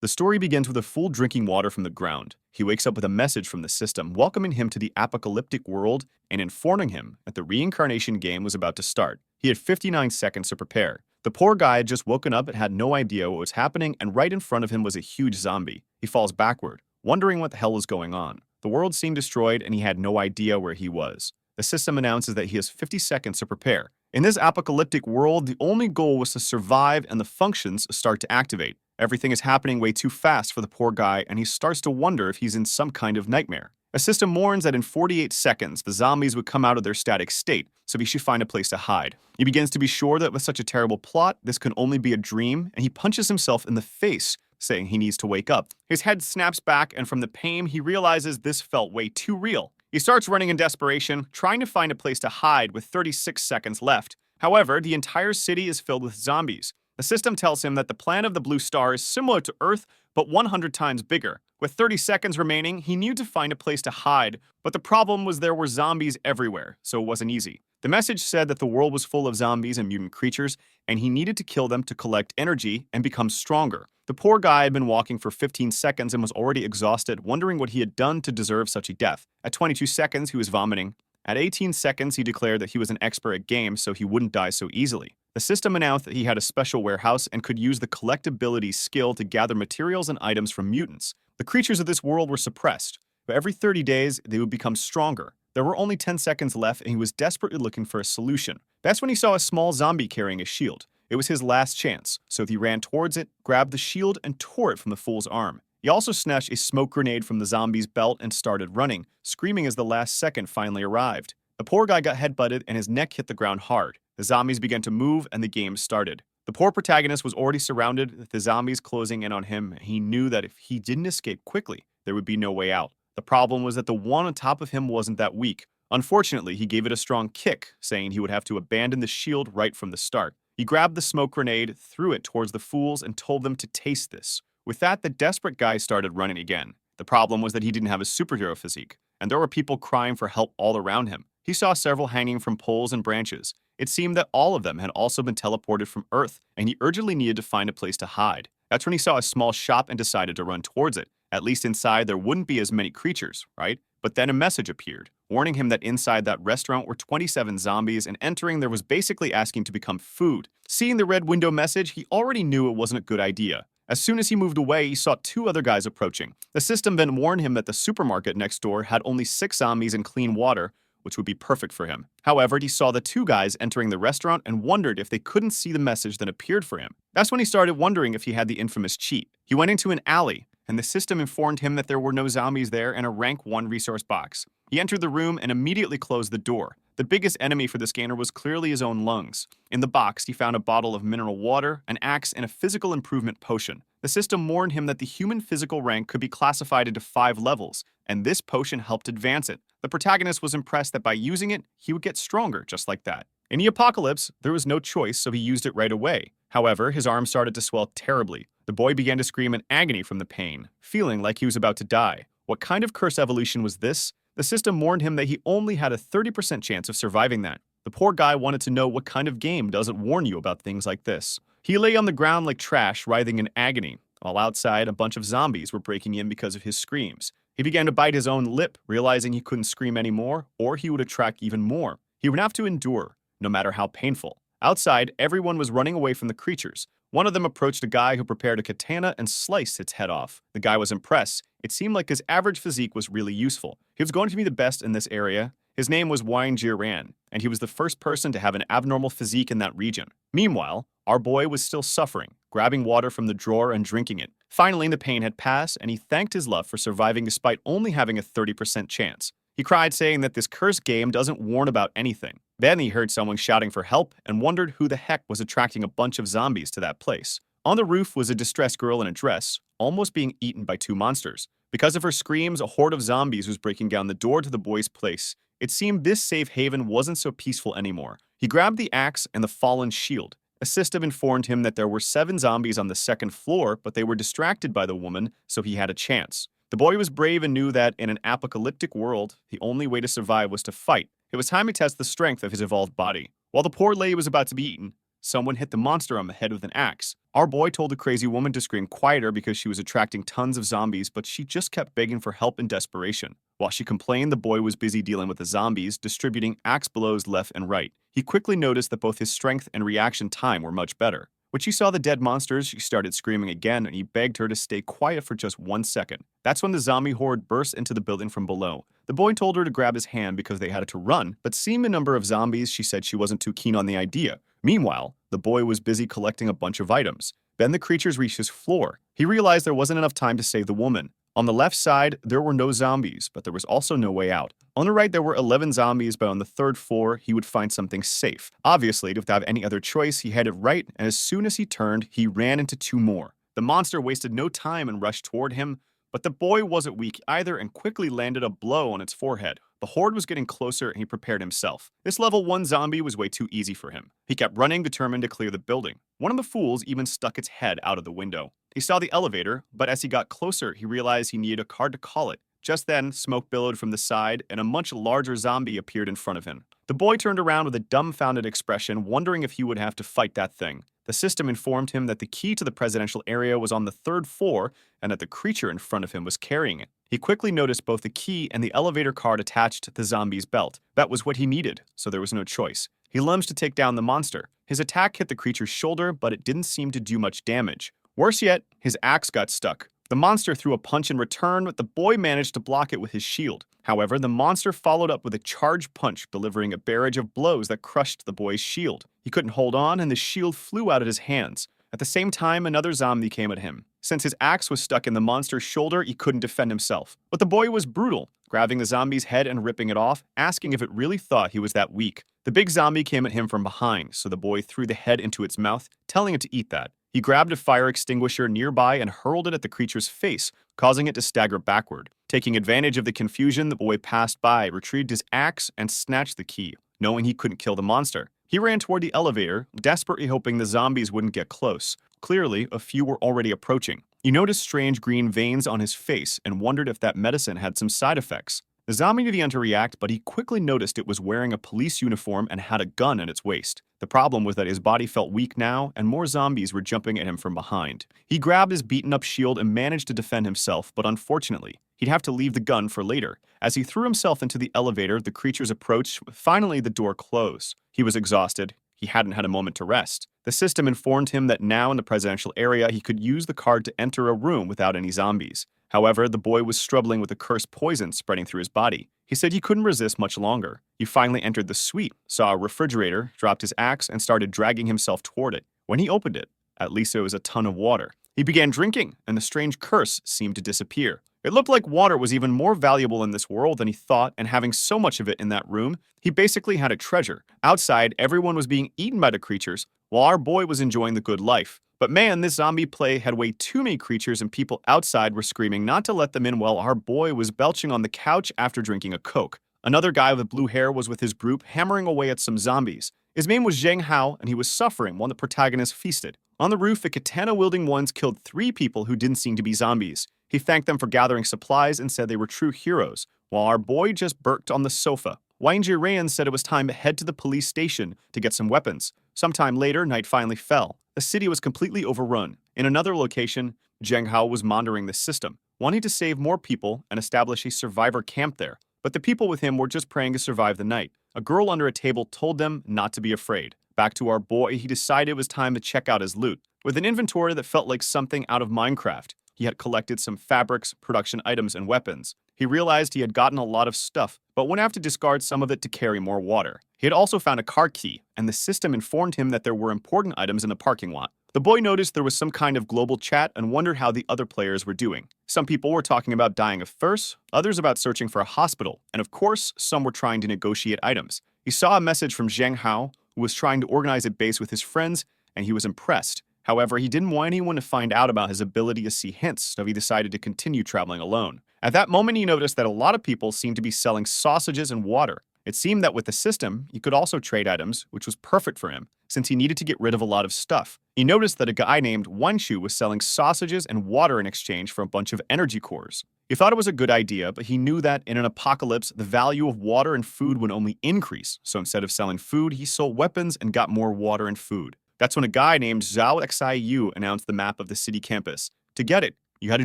The story begins with a fool drinking water from the ground. He wakes up with a message from the system welcoming him to the apocalyptic world and informing him that the reincarnation game was about to start. He had 59 seconds to prepare. The poor guy had just woken up and had no idea what was happening, and right in front of him was a huge zombie. He falls backward, wondering what the hell is going on. The world seemed destroyed and he had no idea where he was. The system announces that he has 50 seconds to prepare. In this apocalyptic world, the only goal was to survive and the functions start to activate. Everything is happening way too fast for the poor guy, and he starts to wonder if he's in some kind of nightmare. A system warns that in 48 seconds, the zombies would come out of their static state, so he should find a place to hide. He begins to be sure that with such a terrible plot, this can only be a dream, and he punches himself in the face, saying he needs to wake up. His head snaps back, and from the pain, he realizes this felt way too real. He starts running in desperation, trying to find a place to hide with 36 seconds left. However, the entire city is filled with zombies. The system tells him that the planet of the blue star is similar to Earth, but 100 times bigger. With 30 seconds remaining, he needed to find a place to hide, but the problem was there were zombies everywhere, so it wasn't easy. The message said that the world was full of zombies and mutant creatures, and he needed to kill them to collect energy and become stronger. The poor guy had been walking for 15 seconds and was already exhausted, wondering what he had done to deserve such a death. At 22 seconds, he was vomiting. At 18 seconds, he declared that he was an expert at games, so he wouldn't die so easily. The system announced that he had a special warehouse and could use the collectability skill to gather materials and items from mutants. The creatures of this world were suppressed, but every 30 days, they would become stronger. There were only 10 seconds left, and he was desperately looking for a solution. That's when he saw a small zombie carrying a shield. It was his last chance, so he ran towards it, grabbed the shield, and tore it from the fool's arm. He also snatched a smoke grenade from the zombie's belt and started running, screaming as the last second finally arrived. The poor guy got headbutted and his neck hit the ground hard. The zombies began to move and the game started. The poor protagonist was already surrounded with the zombies closing in on him, and he knew that if he didn't escape quickly, there would be no way out. The problem was that the one on top of him wasn't that weak. Unfortunately, he gave it a strong kick, saying he would have to abandon the shield right from the start. He grabbed the smoke grenade, threw it towards the fools, and told them to taste this. With that, the desperate guy started running again. The problem was that he didn't have a superhero physique, and there were people crying for help all around him. He saw several hanging from poles and branches. It seemed that all of them had also been teleported from Earth, and he urgently needed to find a place to hide. That's when he saw a small shop and decided to run towards it. At least inside, there wouldn't be as many creatures, right? But then a message appeared, warning him that inside that restaurant were 27 zombies, and entering there was basically asking to become food. Seeing the red window message, he already knew it wasn't a good idea. As soon as he moved away, he saw two other guys approaching. The system then warned him that the supermarket next door had only 6 zombies and clean water, which would be perfect for him. However, he saw the two guys entering the restaurant and wondered if they couldn't see the message that appeared for him. That's when he started wondering if he had the infamous cheat. He went into an alley, and the system informed him that there were no zombies there and a rank 1 resource box. He entered the room and immediately closed the door. The biggest enemy for the scanner was clearly his own lungs. In the box, he found a bottle of mineral water, an axe, and a physical improvement potion. The system warned him that the human physical rank could be classified into 5 levels, and this potion helped advance it. The protagonist was impressed that by using it, he would get stronger just like that. In the apocalypse, there was no choice, so he used it right away. However, his arm started to swell terribly. The boy began to scream in agony from the pain, feeling like he was about to die. What kind of curse evolution was this? The system warned him that he only had a 30% chance of surviving that. The poor guy wanted to know what kind of game doesn't warn you about things like this. He lay on the ground like trash, writhing in agony, while outside a bunch of zombies were breaking in because of his screams. He began to bite his own lip, realizing he couldn't scream anymore, or he would attract even more. He would have to endure, no matter how painful. Outside, everyone was running away from the creatures. One of them approached a guy who prepared a katana and sliced its head off. The guy was impressed. It seemed like his average physique was really useful. He was going to be the best in this area. His name was Wine Jiran, and he was the first person to have an abnormal physique in that region. Meanwhile, our boy was still suffering, grabbing water from the drawer and drinking it. Finally, the pain had passed, and he thanked his love for surviving despite only having a 30% chance. He cried, saying that this cursed game doesn't warn about anything. Then he heard someone shouting for help and wondered who the heck was attracting a bunch of zombies to that place. On the roof was a distressed girl in a dress, almost being eaten by 2 monsters. Because of her screams, a horde of zombies was breaking down the door to the boy's place. It seemed this safe haven wasn't so peaceful anymore. He grabbed the axe and the fallen shield. A system informed him that there were 7 zombies on the 2nd floor, but they were distracted by the woman, so he had a chance. The boy was brave and knew that in an apocalyptic world, the only way to survive was to fight. It was time to test the strength of his evolved body. While the poor lady was about to be eaten, Someone hit the monster on the head with an axe. Our boy told the crazy woman to scream quieter because she was attracting tons of zombies, but she just kept begging for help in desperation. While she complained, the boy was busy dealing with the zombies, distributing axe blows left and right. He quickly noticed that both his strength and reaction time were much better. When she saw the dead monsters, she started screaming again, and he begged her to stay quiet for just 1 second. That's when the zombie horde burst into the building from below. The boy told her to grab his hand because they had to run, but seeing the number of zombies, she said she wasn't too keen on the idea. Meanwhile, the boy was busy collecting a bunch of items. Then the creatures reached his floor. He realized there wasn't enough time to save the woman. On the left side, there were no zombies, but there was also no way out. On the right, there were 11 zombies, but on the third floor, he would find something safe. Obviously, without any other choice, he headed right, and as soon as he turned, he ran into 2 more. The monster wasted no time and rushed toward him, but the boy wasn't weak either and quickly landed a blow on its forehead. The horde was getting closer and he prepared himself. This level 1 zombie was way too easy for him. He kept running, determined to clear the building. One of the fools even stuck its head out of the window. He saw the elevator, but as he got closer, he realized he needed a card to call it. Just then, smoke billowed from the side and a much larger zombie appeared in front of him. The boy turned around with a dumbfounded expression, wondering if he would have to fight that thing. The system informed him that the key to the presidential area was on the 3rd floor and that the creature in front of him was carrying it. He quickly noticed both the key and the elevator card attached to the zombie's belt. That was what he needed, so there was no choice. He lunged to take down the monster. His attack hit the creature's shoulder, but it didn't seem to do much damage. Worse yet, his axe got stuck. The monster threw a punch in return, but the boy managed to block it with his shield. However, the monster followed up with a charged punch, delivering a barrage of blows that crushed the boy's shield. He couldn't hold on, and the shield flew out of his hands. At the same time, another zombie came at him. Since his axe was stuck in the monster's shoulder, he couldn't defend himself. But the boy was brutal, grabbing the zombie's head and ripping it off, asking if it really thought he was that weak. The big zombie came at him from behind, so the boy threw the head into its mouth, telling it to eat that. He grabbed a fire extinguisher nearby and hurled it at the creature's face, causing it to stagger backward. Taking advantage of the confusion, the boy passed by, retrieved his axe, and snatched the key, knowing he couldn't kill the monster. He ran toward the elevator, desperately hoping the zombies wouldn't get close. Clearly, a few were already approaching. He noticed strange green veins on his face and wondered if that medicine had some side effects. The zombie began to react, but he quickly noticed it was wearing a police uniform and had a gun at its waist. The problem was that his body felt weak now, and more zombies were jumping at him from behind. He grabbed his beaten-up shield and managed to defend himself, but unfortunately, he'd have to leave the gun for later. As he threw himself into the elevator, the creatures approached. Finally, the door closed. He was exhausted. He hadn't had a moment to rest. The system informed him that now in the presidential area, he could use the card to enter a room without any zombies. However, the boy was struggling with a cursed poison spreading through his body. He said he couldn't resist much longer. He finally entered the suite, saw a refrigerator, dropped his axe, and started dragging himself toward it. When he opened it, at least there was a ton of water. He began drinking, and the strange curse seemed to disappear. It looked like water was even more valuable in this world than he thought, and having so much of it in that room, he basically had a treasure. Outside, everyone was being eaten by the creatures, while our boy was enjoying the good life. But man, this zombie play had way too many creatures, and people outside were screaming not to let them in while our boy was belching on the couch after drinking a Coke. Another guy with blue hair was with his group, hammering away at some zombies. His name was Zheng Hao, and he was suffering while the protagonist feasted. On the roof, the katana-wielding ones killed 3 people who didn't seem to be zombies. He thanked them for gathering supplies and said they were true heroes, while our boy just burked on the sofa. Wang Jiran said it was time to head to the police station to get some weapons. Sometime later, night finally fell. The city was completely overrun. In another location, Zheng Hao was monitoring the system, wanting to save more people and establish a survivor camp there. But the people with him were just praying to survive the night. A girl under a table told them not to be afraid. Back to our boy, he decided it was time to check out his loot. With an inventory that felt like something out of Minecraft, he had collected some fabrics, production items, and weapons. He realized he had gotten a lot of stuff, but would have to discard some of it to carry more water. He had also found a car key, and the system informed him that there were important items in the parking lot. The boy noticed there was some kind of global chat and wondered how the other players were doing. Some people were talking about dying of thirst, others about searching for a hospital, and of course, some were trying to negotiate items. He saw a message from Zheng Hao, who was trying to organize a base with his friends, and he was impressed. However, he didn't want anyone to find out about his ability to see hints, so he decided to continue traveling alone. At that moment, he noticed that a lot of people seemed to be selling sausages and water. It seemed that with the system, he could also trade items, which was perfect for him, since he needed to get rid of a lot of stuff. He noticed that a guy named Wanshu was selling sausages and water in exchange for a bunch of energy cores. He thought it was a good idea, but he knew that in an apocalypse, the value of water and food would only increase, so instead of selling food, he sold weapons and got more water and food. That's when a guy named Zhao Xiyu announced the map of the city campus. To get it, you had to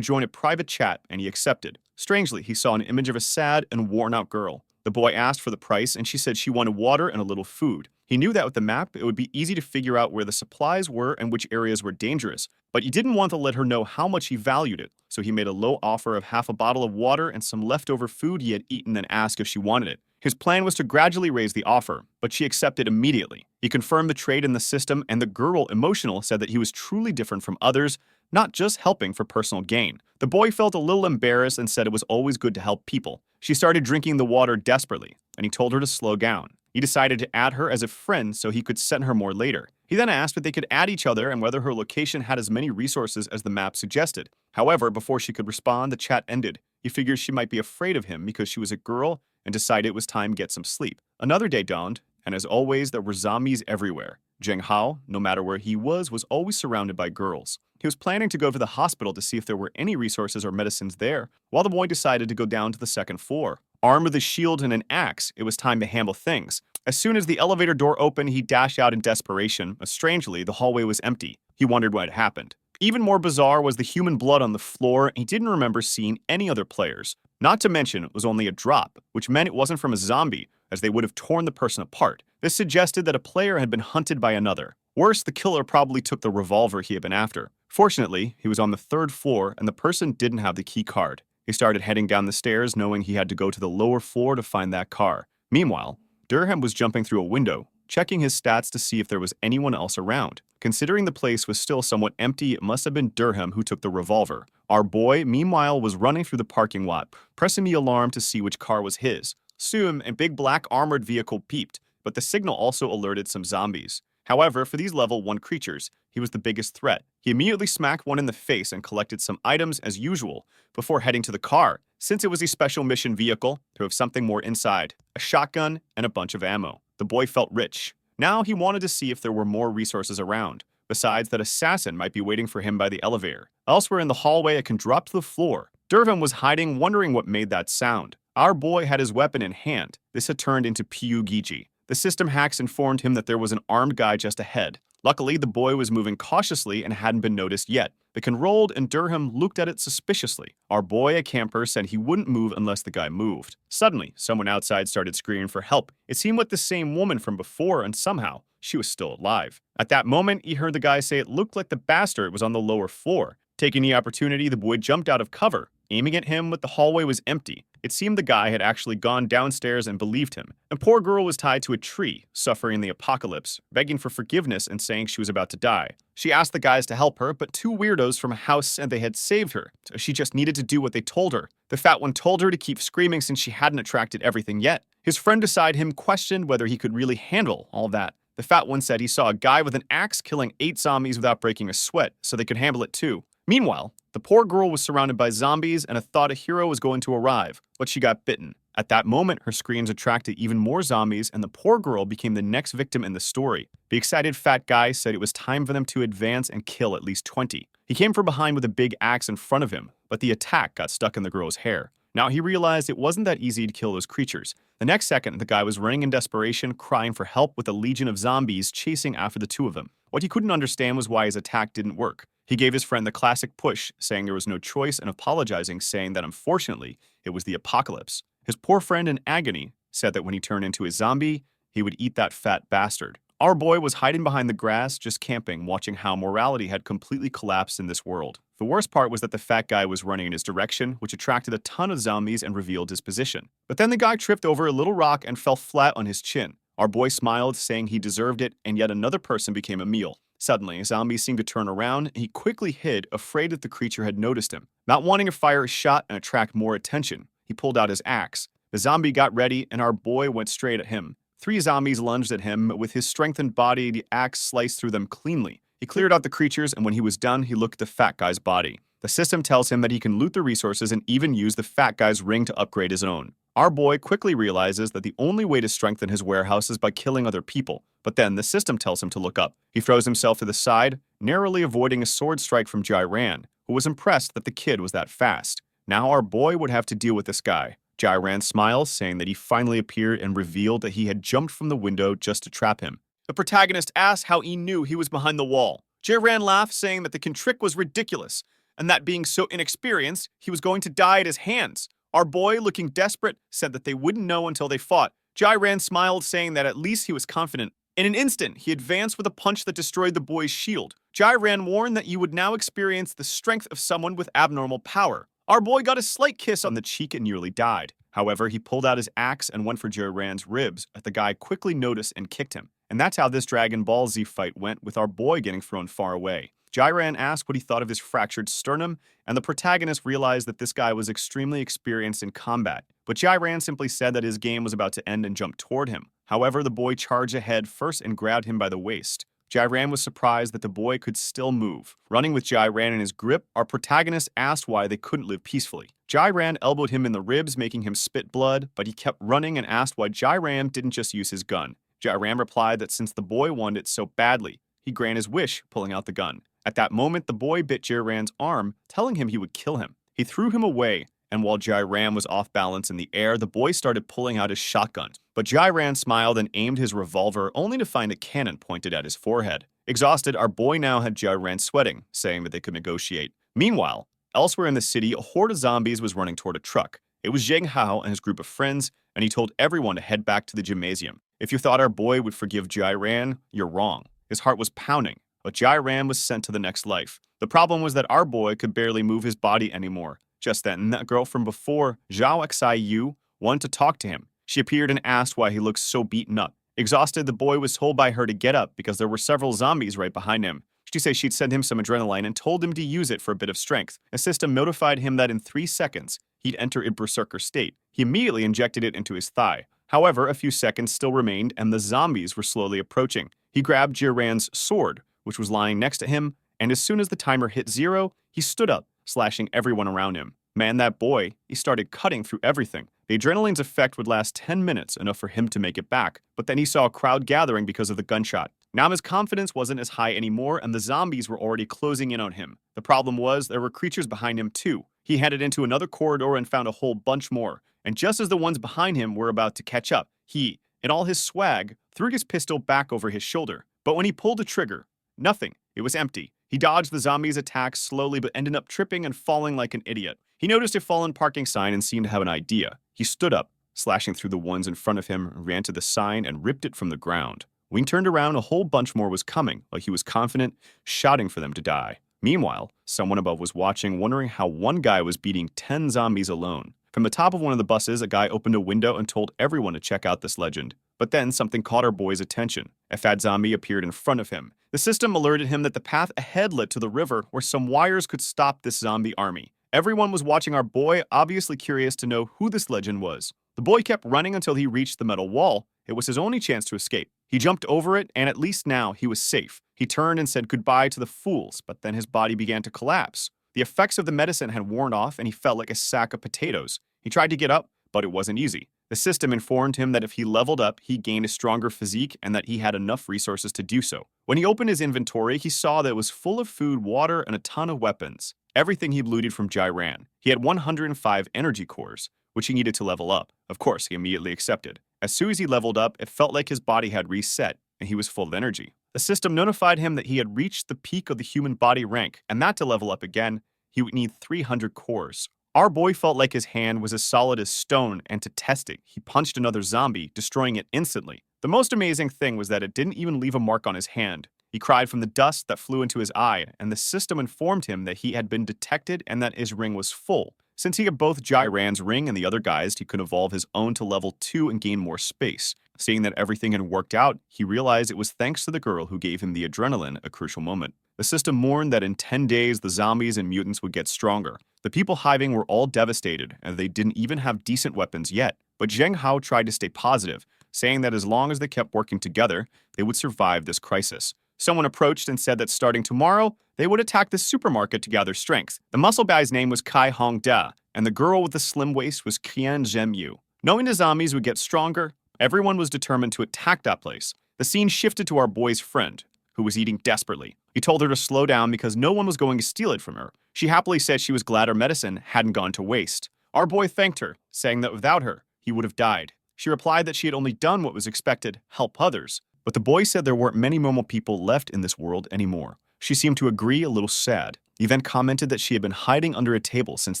join a private chat, and he accepted. Strangely, he saw an image of a sad and worn-out girl. The boy asked for the price, and she said she wanted water and a little food. He knew that with the map, it would be easy to figure out where the supplies were and which areas were dangerous, but he didn't want to let her know how much he valued it, so he made a low offer of half a bottle of water and some leftover food he had eaten and asked if she wanted it. His plan was to gradually raise the offer, but she accepted immediately. He confirmed the trade in the system, and the girl, emotional, said that he was truly different from others, not just helping for personal gain. The boy felt a little embarrassed and said it was always good to help people. She started drinking the water desperately, and he told her to slow down. He decided to add her as a friend so he could send her more later. He then asked if they could add each other and whether her location had as many resources as the map suggested. However, before she could respond, the chat ended. He figured she might be afraid of him because she was a girl and decided it was time to get some sleep. Another day dawned, and as always, there were zombies everywhere. Zheng Hao, no matter where he was always surrounded by girls. He was planning to go to the hospital to see if there were any resources or medicines there, while the boy decided to go down to the second floor. Armed with a shield and an axe, it was time to handle things. As soon as the elevator door opened, he dashed out in desperation, but strangely, the hallway was empty. He wondered what had happened. Even more bizarre was the human blood on the floor, and he didn't remember seeing any other players. Not to mention, it was only a drop, which meant it wasn't from a zombie, as they would have torn the person apart. This suggested that a player had been hunted by another. Worse, the killer probably took the revolver he had been after. Fortunately, he was on the third floor, and the person didn't have the key card. He started heading down the stairs, knowing he had to go to the lower floor to find that car. Meanwhile, Durham was jumping through a window, checking his stats to see if there was anyone else around. Considering the place was still somewhat empty, it must have been Durham who took the revolver. Our boy, meanwhile, was running through the parking lot, pressing the alarm to see which car was his. Soon, a big black armored vehicle peeped, but the signal also alerted some zombies. However, for these level 1 creatures, he was the biggest threat. He immediately smacked one in the face and collected some items as usual, before heading to the car, since it was a special mission vehicle, to have something more inside, a shotgun and a bunch of ammo. The boy felt rich. Now he wanted to see if there were more resources around. Besides, that assassin might be waiting for him by the elevator. Elsewhere in the hallway, it can drop to the floor. Durham was hiding, wondering what made that sound. Our boy had his weapon in hand. This had turned into Pyugiji. The system hacks informed him that there was an armed guy just ahead. Luckily, the boy was moving cautiously and hadn't been noticed yet. The can rolled, and Durham looked at it suspiciously. Our boy, a camper, said he wouldn't move unless the guy moved. Suddenly, someone outside started screaming for help. It seemed like the same woman from before, and somehow, she was still alive. At that moment, he heard the guy say it looked like the bastard was on the lower floor. Taking the opportunity, the boy jumped out of cover, aiming at him, but the hallway was empty. It seemed the guy had actually gone downstairs and believed him. A poor girl was tied to a tree, suffering the apocalypse, begging for forgiveness and saying she was about to die. She asked the guys to help her, but two weirdos from a house said they had saved her, so she just needed to do what they told her. The fat one told her to keep screaming since she hadn't attracted everything yet. His friend beside him questioned whether he could really handle all that. The fat one said he saw a guy with an axe killing 8 zombies without breaking a sweat, so they could handle it too. Meanwhile, the poor girl was surrounded by zombies and thought a hero was going to arrive, but she got bitten. At that moment, her screams attracted even more zombies, and the poor girl became the next victim in the story. The excited fat guy said it was time for them to advance and kill at least 20. He came from behind with a big axe in front of him, but the attack got stuck in the girl's hair. Now he realized it wasn't that easy to kill those creatures. The next second, the guy was running in desperation, crying for help with a legion of zombies chasing after the two of them. What he couldn't understand was why his attack didn't work. He gave his friend the classic push, saying there was no choice, and apologizing, saying that unfortunately, it was the apocalypse. His poor friend in agony said that when he turned into a zombie, he would eat that fat bastard. Our boy was hiding behind the grass, just camping, watching how morality had completely collapsed in this world. The worst part was that the fat guy was running in his direction, which attracted a ton of zombies and revealed his position. But then the guy tripped over a little rock and fell flat on his chin. Our boy smiled, saying he deserved it, and yet another person became a meal. Suddenly, a zombie seemed to turn around, and he quickly hid, afraid that the creature had noticed him. Not wanting to fire a shot and attract more attention, he pulled out his axe. The zombie got ready, and our boy went straight at him. 3 zombies lunged at him, but with his strengthened body, the axe sliced through them cleanly. He cleared out the creatures, and when he was done, he looked at the fat guy's body. The system tells him that he can loot the resources and even use the fat guy's ring to upgrade his own. Our boy quickly realizes that the only way to strengthen his warehouse is by killing other people, but then the system tells him to look up. He throws himself to the side, narrowly avoiding a sword strike from Jairan, who was impressed that the kid was that fast. Now our boy would have to deal with this guy. Jairan smiles, saying that he finally appeared and revealed that he had jumped from the window just to trap him. The protagonist asked how he knew he was behind the wall. Jiran laughed, saying that the trick was ridiculous, and that being so inexperienced, he was going to die at his hands. Our boy, looking desperate, said that they wouldn't know until they fought. Jiran smiled, saying that at least he was confident. In an instant, he advanced with a punch that destroyed the boy's shield. Jiran warned that you would now experience the strength of someone with abnormal power. Our boy got a slight kiss on the cheek and nearly died. However, he pulled out his axe and went for Jiran's ribs, but the guy quickly noticed and kicked him. And that's how this Dragon Ball Z fight went, with our boy getting thrown far away. Jiran asked what he thought of his fractured sternum, and the protagonist realized that this guy was extremely experienced in combat. But Jiran simply said that his game was about to end and jumped toward him. However, the boy charged ahead first and grabbed him by the waist. Jiran was surprised that the boy could still move. Running with Jiran in his grip, our protagonist asked why they couldn't live peacefully. Jiran elbowed him in the ribs, making him spit blood, but he kept running and asked why Jiran didn't just use his gun. Jiran replied that since the boy wanted it so badly, he granted his wish, pulling out the gun. At that moment, the boy bit Jiran's arm, telling him he would kill him. He threw him away, and while Jiran was off balance in the air, the boy started pulling out his shotgun. But Jiran smiled and aimed his revolver, only to find a cannon pointed at his forehead. Exhausted, our boy now had Jiran sweating, saying that they could negotiate. Meanwhile, elsewhere in the city, a horde of zombies was running toward a truck. It was Zheng Hao and his group of friends, and he told everyone to head back to the gymnasium. If you thought our boy would forgive Jiran, you're wrong. His heart was pounding, but Jiran was sent to the next life. The problem was that our boy could barely move his body anymore. Just then, that girl from before, Zhao Xi Yu, wanted to talk to him. She appeared and asked why he looked so beaten up. Exhausted, the boy was told by her to get up because there were several zombies right behind him. She said she'd send him some adrenaline and told him to use it for a bit of strength. A system notified him that in 3 seconds, he'd enter a berserker state. He immediately injected it into his thigh. However, a few seconds still remained, and the zombies were slowly approaching. He grabbed Jiran's sword, which was lying next to him, and as soon as the timer hit 0, he stood up, slashing everyone around him. Man, that boy, he started cutting through everything. The adrenaline's effect would last 10 minutes, enough for him to make it back, but then he saw a crowd gathering because of the gunshot. Now his confidence wasn't as high anymore, and the zombies were already closing in on him. The problem was, there were creatures behind him too. He headed into another corridor and found a whole bunch more, and just as the ones behind him were about to catch up, he, in all his swag, threw his pistol back over his shoulder. But when he pulled the trigger, nothing. It was empty. He dodged the zombies' attacks slowly but ended up tripping and falling like an idiot. He noticed a fallen parking sign and seemed to have an idea. He stood up, slashing through the ones in front of him, ran to the sign and ripped it from the ground. When he turned around, a whole bunch more was coming, like he was confident, shouting for them to die. Meanwhile, someone above was watching, wondering how one guy was beating 10 zombies alone. From the top of one of the buses, a guy opened a window and told everyone to check out this legend. But then something caught our boy's attention. A fat zombie appeared in front of him. The system alerted him that the path ahead led to the river where some wires could stop this zombie army. Everyone was watching our boy, obviously curious to know who this legend was. The boy kept running until he reached the metal wall. It was his only chance to escape. He jumped over it, and at least now he was safe. He turned and said goodbye to the fools, but then his body began to collapse. The effects of the medicine had worn off, and he felt like a sack of potatoes. He tried to get up, but it wasn't easy. The system informed him that if he leveled up, he gained a stronger physique and that he had enough resources to do so. When he opened his inventory, he saw that it was full of food, water, and a ton of weapons. Everything he'd looted from Jiran. He had 105 energy cores, which he needed to level up. Of course, he immediately accepted. As soon as he leveled up, it felt like his body had reset, and he was full of energy. The system notified him that he had reached the peak of the human body rank, and that to level up again, he would need 300 cores. Our boy felt like his hand was as solid as stone, and to test it, he punched another zombie, destroying it instantly. The most amazing thing was that it didn't even leave a mark on his hand. He cried from the dust that flew into his eye, and the system informed him that he had been detected and that his ring was full. Since he had both Jiran's ring and the other guy's, he could evolve his own to level 2 and gain more space. Seeing that everything had worked out, he realized it was thanks to the girl who gave him the adrenaline, a crucial moment. The system warned that in 10 days, the zombies and mutants would get stronger. The people hiving were all devastated, and they didn't even have decent weapons yet. But Zheng Hao tried to stay positive, saying that as long as they kept working together, they would survive this crisis. Someone approached and said that starting tomorrow, they would attack the supermarket to gather strength. The muscle guy's name was Kai Hong Da, and the girl with the slim waist was Qian Zhenyu. Knowing the zombies would get stronger, everyone was determined to attack that place. The scene shifted to our boy's friend, who was eating desperately. He told her to slow down because no one was going to steal it from her. She happily said she was glad her medicine hadn't gone to waste. Our boy thanked her, saying that without her, he would have died. She replied that she had only done what was expected, help others. But the boy said there weren't many normal people left in this world anymore. She seemed to agree, a little sad. He then commented that she had been hiding under a table since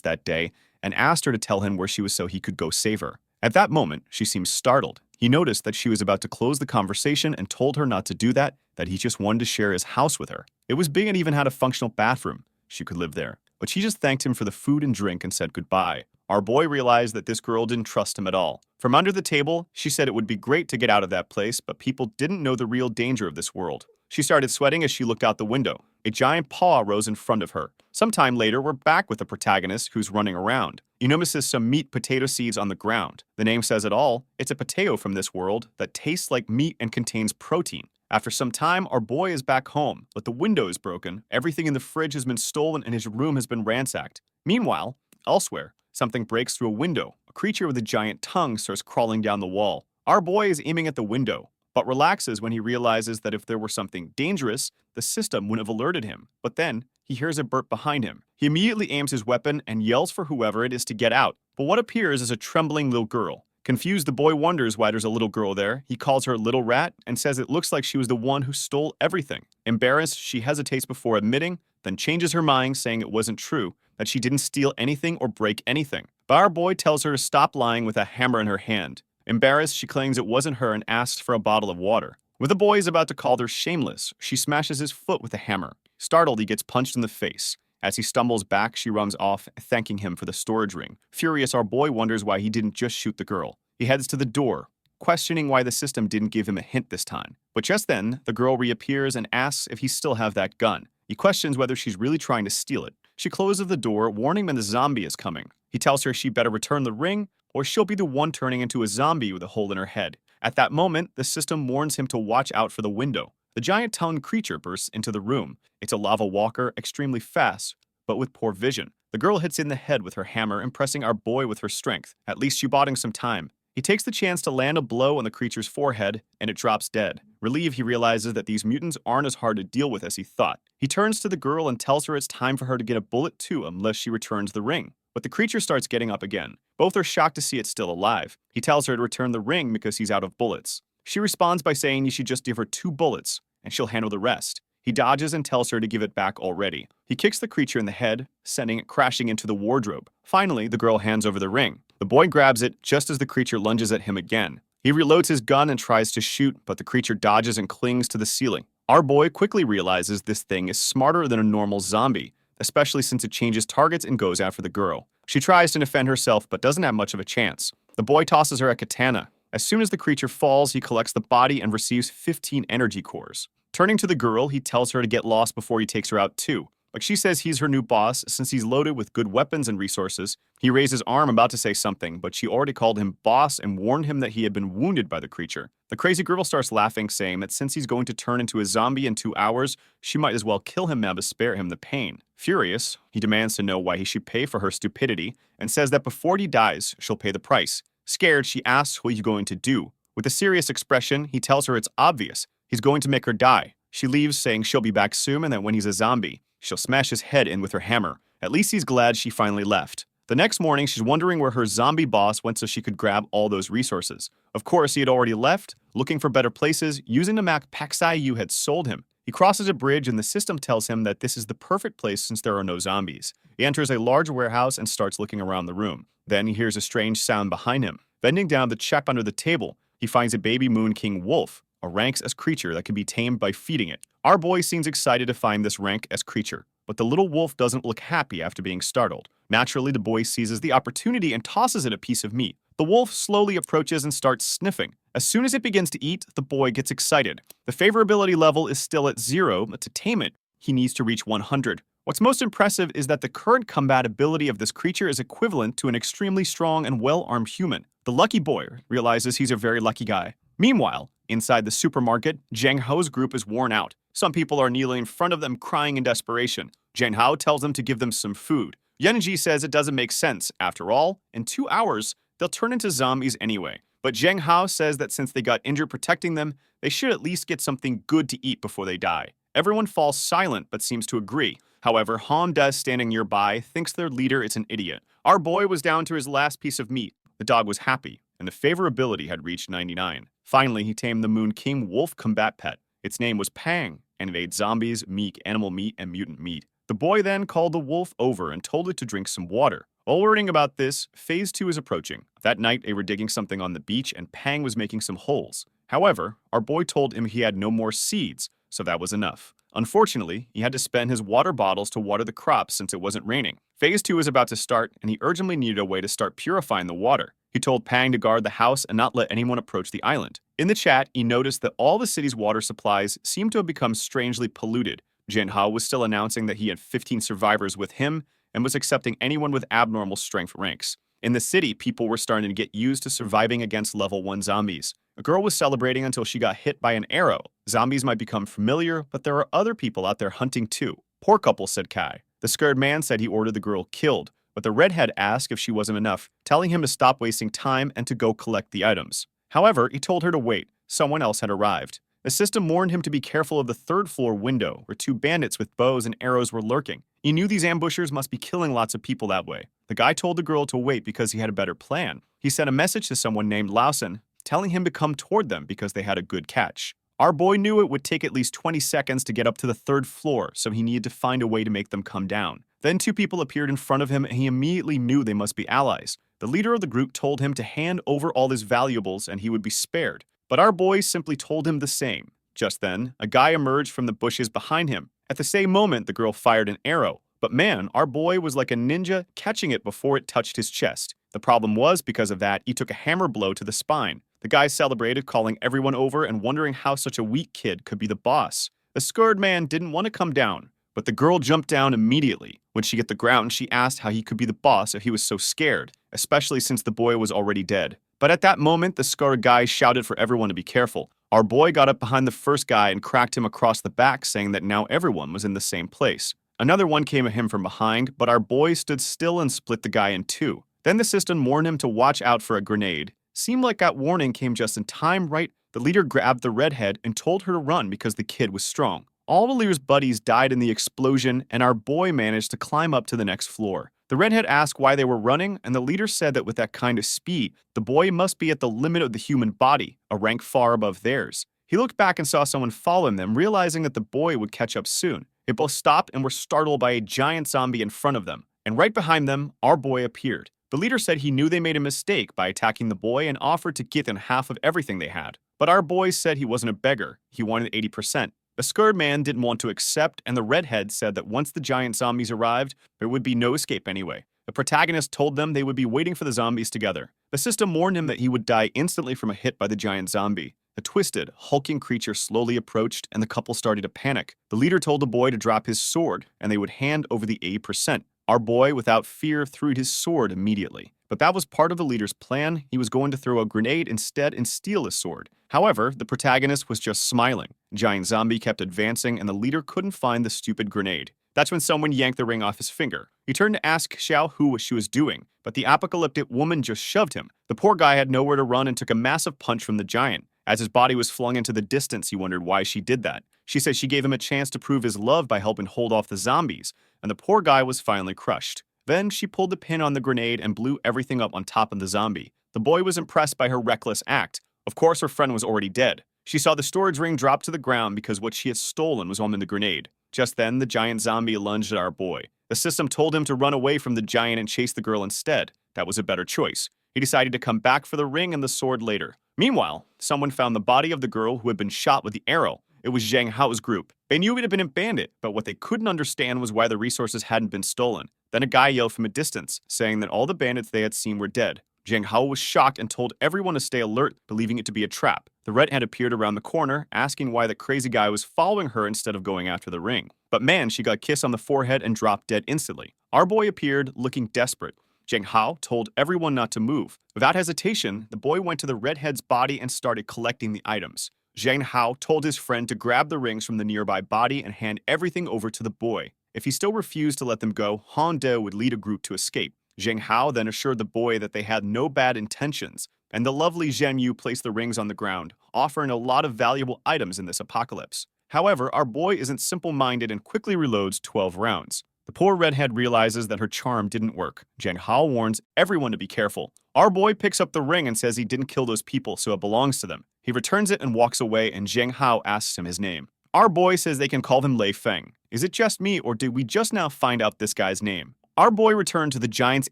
that day and asked her to tell him where she was so he could go save her. At that moment, she seemed startled. He noticed that she was about to close the conversation and told her not to do that he just wanted to share his house with her. It was big and even had a functional bathroom. She could live there. But she just thanked him for the food and drink and said goodbye. Our boy realized that this girl didn't trust him at all. From under the table, she said it would be great to get out of that place, but people didn't know the real danger of this world. She started sweating as she looked out the window. A giant paw rose in front of her. Sometime later, we're back with the protagonist who's running around. He notices some meat potato seeds on the ground. The name says it all. It's a potato from this world that tastes like meat and contains protein. After some time, our boy is back home, but the window is broken, everything in the fridge has been stolen, and his room has been ransacked. Meanwhile, elsewhere, something breaks through a window. A creature with a giant tongue starts crawling down the wall. Our boy is aiming at the window, but relaxes when he realizes that if there were something dangerous, the system wouldn't have alerted him. But then, he hears a burp behind him. He immediately aims his weapon and yells for whoever it is to get out. But what appears is a trembling little girl. Confused, the boy wonders why there's a little girl there. He calls her Little Rat and says it looks like she was the one who stole everything. Embarrassed, she hesitates before admitting, then changes her mind, saying it wasn't true, that she didn't steal anything or break anything. But our boy tells her to stop lying with a hammer in her hand. Embarrassed, she claims it wasn't her and asks for a bottle of water. When the boy is about to call her shameless, she smashes his foot with a hammer. Startled, he gets punched in the face. As he stumbles back, she runs off, thanking him for the storage ring. Furious, our boy wonders why he didn't just shoot the girl. He heads to the door, questioning why the system didn't give him a hint this time. But just then, the girl reappears and asks if he still have that gun. He questions whether she's really trying to steal it. She closes the door, warning him the zombie is coming. He tells her she better return the ring, or she'll be the one turning into a zombie with a hole in her head. At that moment, the system warns him to watch out for the window. The giant-tongued creature bursts into the room. It's a lava walker, extremely fast, but with poor vision. The girl hits in the head with her hammer, impressing our boy with her strength. At least she bought him some time. He takes the chance to land a blow on the creature's forehead, and it drops dead. Relieved, he realizes that these mutants aren't as hard to deal with as he thought. He turns to the girl and tells her it's time for her to get a bullet too, unless she returns the ring. But the creature starts getting up again. Both are shocked to see it still alive. He tells her to return the ring because he's out of bullets. She responds by saying he should just give her 2 bullets, and she'll handle the rest. He dodges and tells her to give it back already. He kicks the creature in the head, sending it crashing into the wardrobe. Finally, the girl hands over the ring. The boy grabs it just as the creature lunges at him again. He reloads his gun and tries to shoot, but the creature dodges and clings to the ceiling. Our boy quickly realizes this thing is smarter than a normal zombie, especially since it changes targets and goes after the girl. She tries to defend herself, but doesn't have much of a chance. The boy tosses her a katana. As soon as the creature falls, he collects the body and receives 15 energy cores. Turning to the girl, he tells her to get lost before he takes her out too. But she says he's her new boss since he's loaded with good weapons and resources. He raised his arm about to say something, but she already called him boss and warned him that he had been wounded by the creature. The crazy girl starts laughing, saying that since he's going to turn into a zombie in 2 hours, she might as well kill him now to spare him the pain. Furious, he demands to know why he should pay for her stupidity and says that before he dies, she'll pay the price. Scared, she asks what he's going to do. With a serious expression, he tells her it's obvious. He's going to make her die. She leaves, saying she'll be back soon and that when he's a zombie, she'll smash his head in with her hammer. At least he's glad she finally left. The next morning, she's wondering where her zombie boss went so she could grab all those resources. Of course, he had already left, looking for better places, using the map Paxayu had sold him. He crosses a bridge and the system tells him that this is the perfect place since there are no zombies. He enters a large warehouse and starts looking around the room. Then he hears a strange sound behind him. Bending down to check under the table, he finds a baby Moon King wolf, a rank-S creature that can be tamed by feeding it. Our boy seems excited to find this rank-S creature, but the little wolf doesn't look happy after being startled. Naturally, the boy seizes the opportunity and tosses it a piece of meat. The wolf slowly approaches and starts sniffing. As soon as it begins to eat, the boy gets excited. The favorability level is still at 0, but to tame it, he needs to reach 100. What's most impressive is that the current combat ability of this creature is equivalent to an extremely strong and well-armed human. The lucky boy realizes he's a very lucky guy. Meanwhile, inside the supermarket, Zheng Hao's group is worn out. Some people are kneeling in front of them crying in desperation. Zheng Hao tells them to give them some food. Yanji says it doesn't make sense. After all, in 2 hours, they'll turn into zombies anyway. But Zheng Hao says that since they got injured protecting them, they should at least get something good to eat before they die. Everyone falls silent but seems to agree. However, Han Des, standing nearby, thinks their leader is an idiot. Our boy was down to his last piece of meat. The dog was happy. and the favorability had reached 99. Finally, he tamed the Moon King wolf combat pet. Its name was Pang, and it ate zombies, meek, animal meat, and mutant meat. The boy then called the wolf over and told it to drink some water. While learning about this, Phase 2 is approaching. That night, they were digging something on the beach, and Pang was making some holes. However, our boy told him he had no more seeds, so that was enough. Unfortunately, he had to spend his water bottles to water the crops since it wasn't raining. Phase 2 was about to start, and he urgently needed a way to start purifying the water. He told Pang to guard the house and not let anyone approach the island. In the chat, he noticed that all the city's water supplies seemed to have become strangely polluted. Jinhao was still announcing that he had 15 survivors with him and was accepting anyone with abnormal strength ranks. In the city, people were starting to get used to surviving against level 1 zombies. A girl was celebrating until she got hit by an arrow. Zombies might become familiar, but there are other people out there hunting too. Poor couple, said Kai. The scared man said he ordered the girl killed, but the redhead asked if she wasn't enough, telling him to stop wasting time and to go collect the items. However, he told her to wait. Someone else had arrived. The system warned him to be careful of the third-floor window, where 2 bandits with bows and arrows were lurking. He knew these ambushers must be killing lots of people that way. The guy told the girl to wait because he had a better plan. He sent a message to someone named Lawson, telling him to come toward them because they had a good catch. Our boy knew it would take at least 20 seconds to get up to the 3rd floor, so he needed to find a way to make them come down. Then 2 people appeared in front of him, and he immediately knew they must be allies. The leader of the group told him to hand over all his valuables and he would be spared. But our boy simply told him the same. Just then, a guy emerged from the bushes behind him. At the same moment, the girl fired an arrow. But man, our boy was like a ninja, catching it before it touched his chest. The problem was, because of that, he took a hammer blow to the spine. The guy celebrated, calling everyone over and wondering how such a weak kid could be the boss. The scared man didn't want to come down, but the girl jumped down immediately. When she hit the ground, she asked how he could be the boss if he was so scared, especially since the boy was already dead. But at that moment, the scared guy shouted for everyone to be careful. Our boy got up behind the first guy and cracked him across the back, saying that now everyone was in the same place. Another one came at him from behind, but our boy stood still and split the guy in 2. Then the system warned him to watch out for a grenade. Seemed like that warning came just in time, right? The leader grabbed the redhead and told her to run because the kid was strong. All the leader's buddies died in the explosion, and our boy managed to climb up to the next floor. The redhead asked why they were running, and the leader said that with that kind of speed, the boy must be at the limit of the human body, a rank far above theirs. He looked back and saw someone following them, realizing that the boy would catch up soon. They both stopped and were startled by a giant zombie in front of them, and right behind them, our boy appeared. The leader said he knew they made a mistake by attacking the boy and offered to give them half of everything they had. But our boy said he wasn't a beggar, he wanted 80%. The scared man didn't want to accept, and the redhead said that once the giant zombies arrived, there would be no escape anyway. The protagonist told them they would be waiting for the zombies together. The system warned him that he would die instantly from a hit by the giant zombie. A twisted, hulking creature slowly approached, and the couple started to panic. The leader told the boy to drop his sword, and they would hand over the 80%. Our boy, without fear, threw his sword immediately. But that was part of the leader's plan. He was going to throw a grenade instead and steal his sword. However, the protagonist was just smiling. Giant zombie kept advancing, and the leader couldn't find the stupid grenade. That's when someone yanked the ring off his finger. He turned to ask Xiao who what she was doing, but the apocalyptic woman just shoved him. The poor guy had nowhere to run and took a massive punch from the giant. As his body was flung into the distance, he wondered why she did that. She said she gave him a chance to prove his love by helping hold off the zombies, and the poor guy was finally crushed. Then she pulled the pin on the grenade and blew everything up on top of the zombie. The boy was impressed by her reckless act. Of course, her friend was already dead. She saw the storage ring drop to the ground because what she had stolen was on the grenade. Just then, the giant zombie lunged at our boy. The system told him to run away from the giant and chase the girl instead. That was a better choice. He decided to come back for the ring and the sword later. Meanwhile, someone found the body of the girl who had been shot with the arrow. It was Zhang Hao's group. They knew it had been a bandit, but what they couldn't understand was why the resources hadn't been stolen. Then a guy yelled from a distance, saying that all the bandits they had seen were dead. Zhang Hao was shocked and told everyone to stay alert, believing it to be a trap. The redhead appeared around the corner, asking why the crazy guy was following her instead of going after the ring. But man, she got a kiss on the forehead and dropped dead instantly. Our boy appeared, looking desperate. Zhang Hao told everyone not to move. Without hesitation, the boy went to the redhead's body and started collecting the items. Zhang Hao told his friend to grab the rings from the nearby body and hand everything over to the boy. If he still refused to let them go, Han De would lead a group to escape. Zhang Hao then assured the boy that they had no bad intentions, and the lovely Zhen Yu placed the rings on the ground, offering a lot of valuable items in this apocalypse. However, our boy isn't simple-minded and quickly reloads 12 rounds. The poor redhead realizes that her charm didn't work. Zhang Hao warns everyone to be careful. Our boy picks up the ring and says he didn't kill those people, so it belongs to them. He returns it and walks away, and Zhang Hao asks him his name. Our boy says they can call him Lei Feng. Is it just me, or did we just now find out this guy's name? Our boy returned to the giant's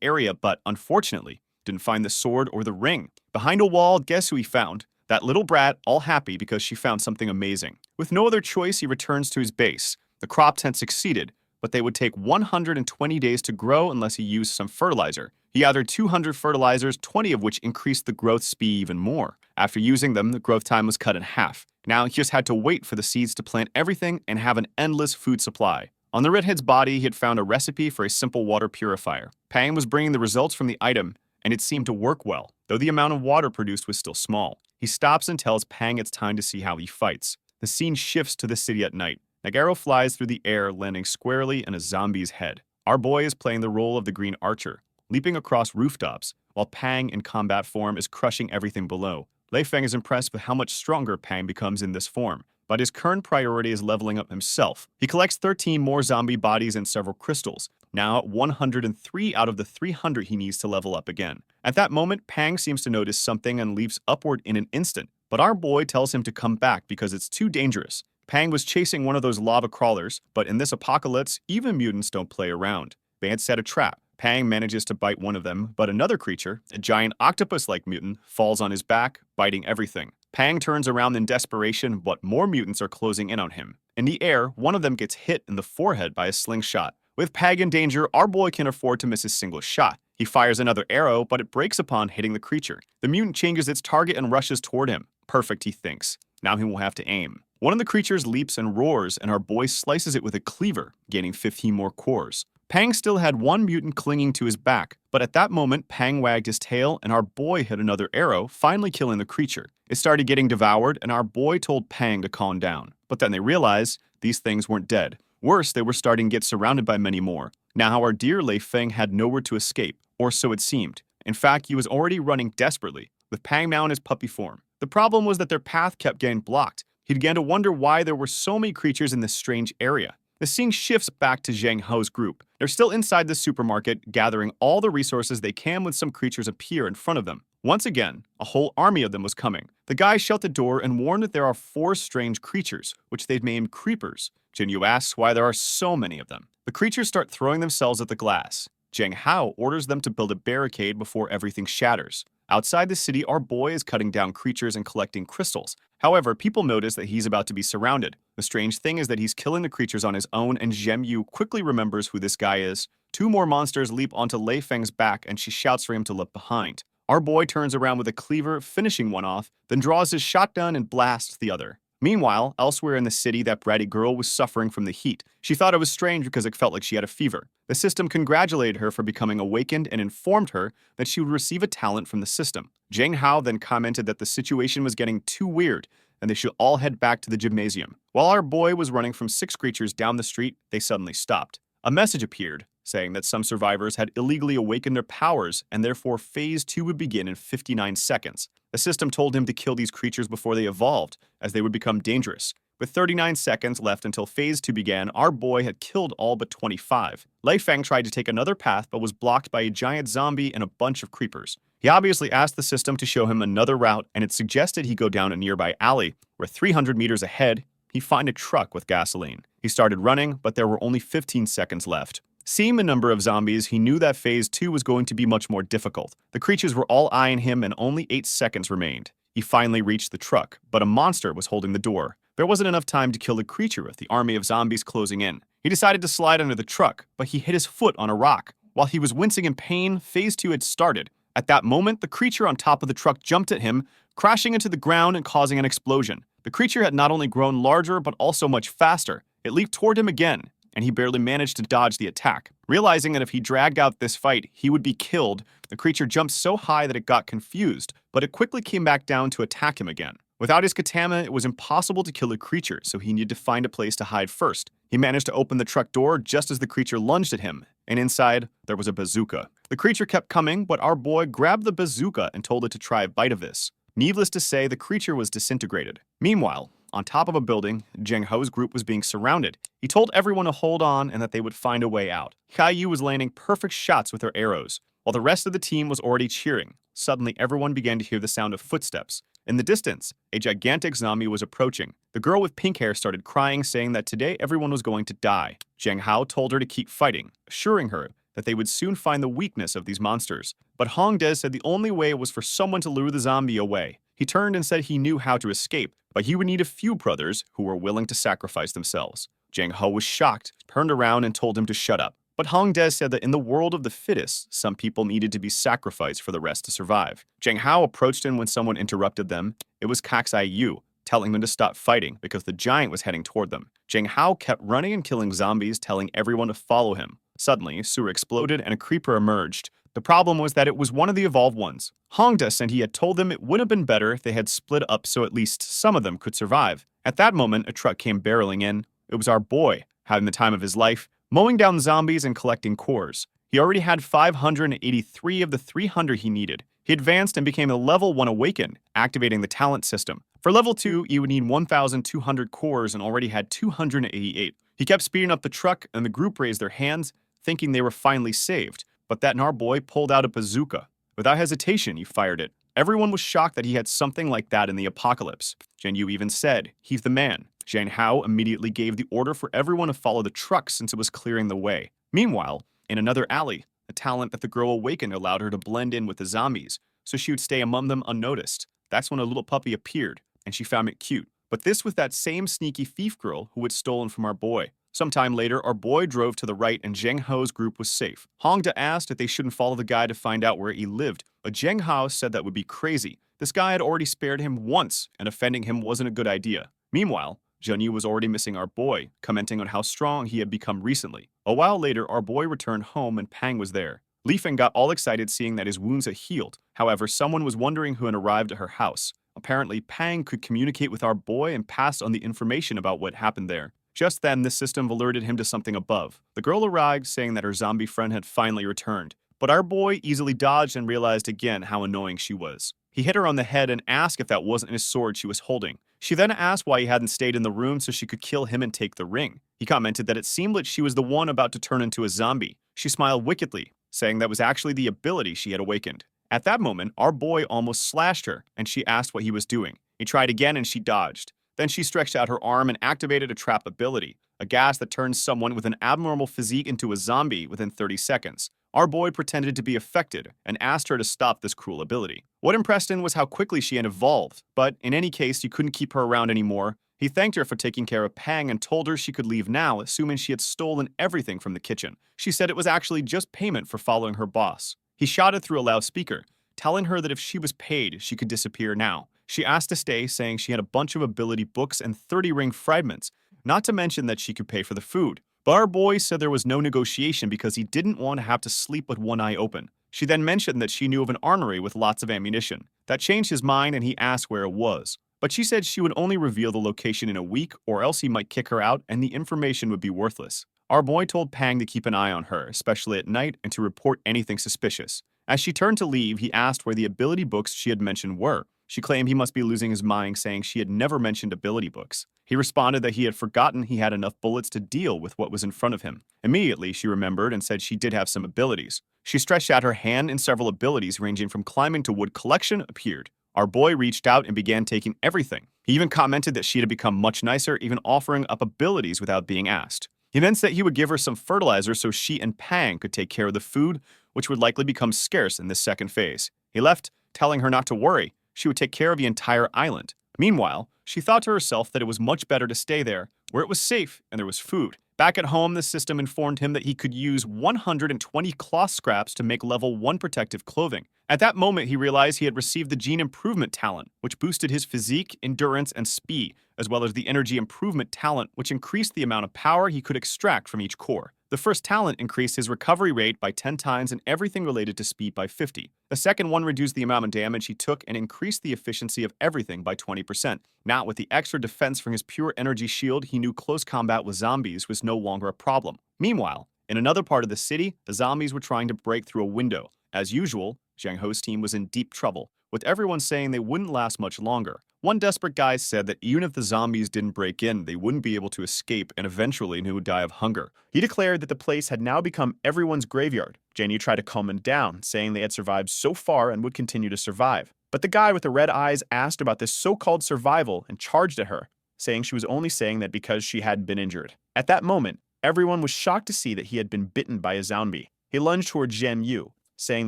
area, but unfortunately, didn't find the sword or the ring. Behind a wall, guess who he found? That little brat, all happy because she found something amazing. With no other choice, he returns to his base. The crops had succeeded, but they would take 120 days to grow unless he used some fertilizer. He gathered 200 fertilizers, 20 of which increased the growth speed even more. After using them, the growth time was cut in half. Now he just had to wait for the seeds to plant everything and have an endless food supply. On the redhead's body, he had found a recipe for a simple water purifier. Pang was bringing the results from the item, and it seemed to work well, though the amount of water produced was still small. He stops and tells Pang it's time to see how he fights. The scene shifts to the city at night. Nagaro flies through the air, landing squarely in a zombie's head. Our boy is playing the role of the Green Archer, leaping across rooftops, while Pang in combat form is crushing everything below. Lei Feng is impressed with how much stronger Pang becomes in this form, but his current priority is leveling up himself. He collects 13 more zombie bodies and several crystals, now at 103 out of the 300 he needs to level up again. At that moment, Pang seems to notice something and leaps upward in an instant, but our boy tells him to come back because it's too dangerous. Pang was chasing one of those lava crawlers, but in this apocalypse, even mutants don't play around. They had set a trap. Pang manages to bite one of them, but another creature, a giant octopus-like mutant, falls on his back, biting everything. Pang turns around in desperation, but more mutants are closing in on him. In the air, one of them gets hit in the forehead by a slingshot. With Pang in danger, our boy can afford to miss a single shot. He fires another arrow, but it breaks upon hitting the creature. The mutant changes its target and rushes toward him. Perfect, he thinks. Now he will have to aim. One of the creatures leaps and roars, and our boy slices it with a cleaver, gaining 15 more cores. Pang still had one mutant clinging to his back, but at that moment, Pang wagged his tail, and our boy hit another arrow, finally killing the creature. It started getting devoured, and our boy told Pang to calm down. But then they realized these things weren't dead. Worse, they were starting to get surrounded by many more. Now our dear Lei Feng had nowhere to escape, or so it seemed. In fact, he was already running desperately, with Pang now in his puppy form. The problem was that their path kept getting blocked. He began to wonder why there were so many creatures in this strange area. The scene shifts back to Zhang Hao's group. They're still inside the supermarket, gathering all the resources they can when some creatures appear in front of them. Once again, a whole army of them was coming. The guys shut the door and warn that there are 4 strange creatures, which they've named creepers. Jinyu asks why there are so many of them. The creatures start throwing themselves at the glass. Zhang Hao orders them to build a barricade before everything shatters. Outside the city, our boy is cutting down creatures and collecting crystals. However, people notice that he's about to be surrounded. The strange thing is that he's killing the creatures on his own, and Zhemyu quickly remembers who this guy is. 2 more monsters leap onto Lei Feng's back, and she shouts for him to look behind. Our boy turns around with a cleaver, finishing one off, then draws his shotgun and blasts the other. Meanwhile, elsewhere in the city, that bratty girl was suffering from the heat. She thought it was strange because it felt like she had a fever. The system congratulated her for becoming awakened and informed her that she would receive a talent from the system. Zhang Hao then commented that the situation was getting too weird and they should all head back to the gymnasium. While our boy was running from 6 creatures down the street, they suddenly stopped. A message appeared, saying that some survivors had illegally awakened their powers and therefore Phase 2 would begin in 59 seconds. The system told him to kill these creatures before they evolved, as they would become dangerous. With 39 seconds left until Phase 2 began, our boy had killed all but 25. Lei Feng tried to take another path but was blocked by a giant zombie and a bunch of creepers. He obviously asked the system to show him another route, and it suggested he go down a nearby alley, where 300 meters ahead, he'd find a truck with gasoline. He started running, but there were only 15 seconds left. Seeing the number of zombies, he knew that Phase 2 was going to be much more difficult. The creatures were all eyeing him and only 8 seconds remained. He finally reached the truck, but a monster was holding the door. There wasn't enough time to kill the creature with the army of zombies closing in. He decided to slide under the truck, but he hit his foot on a rock. While he was wincing in pain, Phase 2 had started. At that moment, the creature on top of the truck jumped at him, crashing into the ground and causing an explosion. The creature had not only grown larger, but also much faster. It leaped toward him again, and he barely managed to dodge the attack. Realizing that if he dragged out this fight, he would be killed, the creature jumped so high that it got confused, but it quickly came back down to attack him again. Without his katana, it was impossible to kill the creature, so he needed to find a place to hide first. He managed to open the truck door just as the creature lunged at him, and inside, there was a bazooka. The creature kept coming, but our boy grabbed the bazooka and told it to try a bite of this. Needless to say, the creature was disintegrated. Meanwhile, on top of a building, Jang Ho's group was being surrounded. He told everyone to hold on and that they would find a way out. Caillou was landing perfect shots with her arrows, while the rest of the team was already cheering. Suddenly, everyone began to hear the sound of footsteps. In the distance, a gigantic zombie was approaching. The girl with pink hair started crying, saying that today everyone was going to die. Jang Hao told her to keep fighting, assuring her that they would soon find the weakness of these monsters. But Hongdae said the only way was for someone to lure the zombie away. He turned and said he knew how to escape, but he would need a few brothers who were willing to sacrifice themselves. Jang Ho was shocked, turned around and told him to shut up. But Hongdae said that in the world of the fittest, some people needed to be sacrificed for the rest to survive. Jang Hao approached him when someone interrupted them. It was Kaxai Yu, telling them to stop fighting because the giant was heading toward them. Jang Hao kept running and killing zombies, telling everyone to follow him. Suddenly, Asura exploded and a creeper emerged. The problem was that it was one of the evolved ones. Hongdae said he had told them it would have been better if they had split up so at least some of them could survive. At that moment, a truck came barreling in. It was our boy, having the time of his life, mowing down zombies and collecting cores. He already had 583 of the 300 he needed. He advanced and became a level 1 awakened, activating the talent system. For level 2, you would need 1,200 cores and already had 288. He kept speeding up the truck and the group raised their hands, thinking they were finally saved. But that Narboy pulled out a bazooka. Without hesitation, he fired it. Everyone was shocked that he had something like that in the apocalypse. Jian Yu even said, "He's the man." Jian Hao immediately gave the order for everyone to follow the truck since it was clearing the way. Meanwhile, in another alley, a talent that the girl awakened allowed her to blend in with the zombies, so she would stay among them unnoticed. That's when a little puppy appeared, and she found it cute. But this was that same sneaky thief girl who had stolen from our boy. Sometime later, our boy drove to the right and Zheng Hao's group was safe. Hongdae asked if they shouldn't follow the guy to find out where he lived, but Zheng Hao said that would be crazy. This guy had already spared him once, and offending him wasn't a good idea. Meanwhile, Zheng Yu was already missing our boy, commenting on how strong he had become recently. A while later, our boy returned home and Pang was there. Li Feng got all excited seeing that his wounds had healed. However, someone was wondering who had arrived at her house. Apparently, Pang could communicate with our boy and passed on the information about what happened there. Just then, the system alerted him to something above. The girl arrived, saying that her zombie friend had finally returned. But our boy easily dodged and realized again how annoying she was. He hit her on the head and asked if that wasn't his sword she was holding. She then asked why he hadn't stayed in the room so she could kill him and take the ring. He commented that it seemed like she was the one about to turn into a zombie. She smiled wickedly, saying that was actually the ability she had awakened. At that moment, our boy almost slashed her, and she asked what he was doing. He tried again and she dodged. Then she stretched out her arm and activated a trap ability, a gas that turns someone with an abnormal physique into a zombie within 30 seconds. Our boy pretended to be affected and asked her to stop this cruel ability. What impressed him was how quickly she had evolved, but in any case, he couldn't keep her around anymore. He thanked her for taking care of Pang and told her she could leave now, assuming she had stolen everything from the kitchen. She said it was actually just payment for following her boss. He shouted through a loudspeaker, telling her that if she was paid, she could disappear now. She asked to stay, saying she had a bunch of ability books and 30 ring fragments, not to mention that she could pay for the food. But our boy said there was no negotiation because he didn't want to have to sleep with one eye open. She then mentioned that she knew of an armory with lots of ammunition. That changed his mind and he asked where it was. But she said she would only reveal the location in a week or else he might kick her out and the information would be worthless. Our boy told Pang to keep an eye on her, especially at night, and to report anything suspicious. As she turned to leave, he asked where the ability books she had mentioned were. She claimed he must be losing his mind, saying she had never mentioned ability books. He responded that he had forgotten he had enough bullets to deal with what was in front of him. Immediately, she remembered and said she did have some abilities. She stretched out her hand and several abilities ranging from climbing to wood collection appeared. Our boy reached out and began taking everything. He even commented that she had become much nicer, even offering up abilities without being asked. He then said he would give her some fertilizer so she and Pang could take care of the food, which would likely become scarce in this second phase. He left, telling her not to worry. She would take care of the entire island. Meanwhile, she thought to herself that it was much better to stay there, where it was safe and there was food. Back at home, the system informed him that he could use 120 cloth scraps to make level 1 protective clothing. At that moment, he realized he had received the Gene Improvement talent, which boosted his physique, endurance, and speed, as well as the Energy Improvement talent, which increased the amount of power he could extract from each core. The first talent increased his recovery rate by 10 times and everything related to speed by 50. The second one reduced the amount of damage he took and increased the efficiency of everything by 20%. Now, with the extra defense from his pure energy shield, he knew close combat with zombies was no longer a problem. Meanwhile, in another part of the city, the zombies were trying to break through a window. As usual, Zhang Ho's team was in deep trouble, with everyone saying they wouldn't last much longer. One desperate guy said that even if the zombies didn't break in, they wouldn't be able to escape and eventually they would die of hunger. He declared that the place had now become everyone's graveyard. Jenny tried to calm him down, saying they had survived so far and would continue to survive. But the guy with the red eyes asked about this so-called survival and charged at her, saying she was only saying that because she had been injured. At that moment, everyone was shocked to see that he had been bitten by a zombie. He lunged toward Jen Yu, saying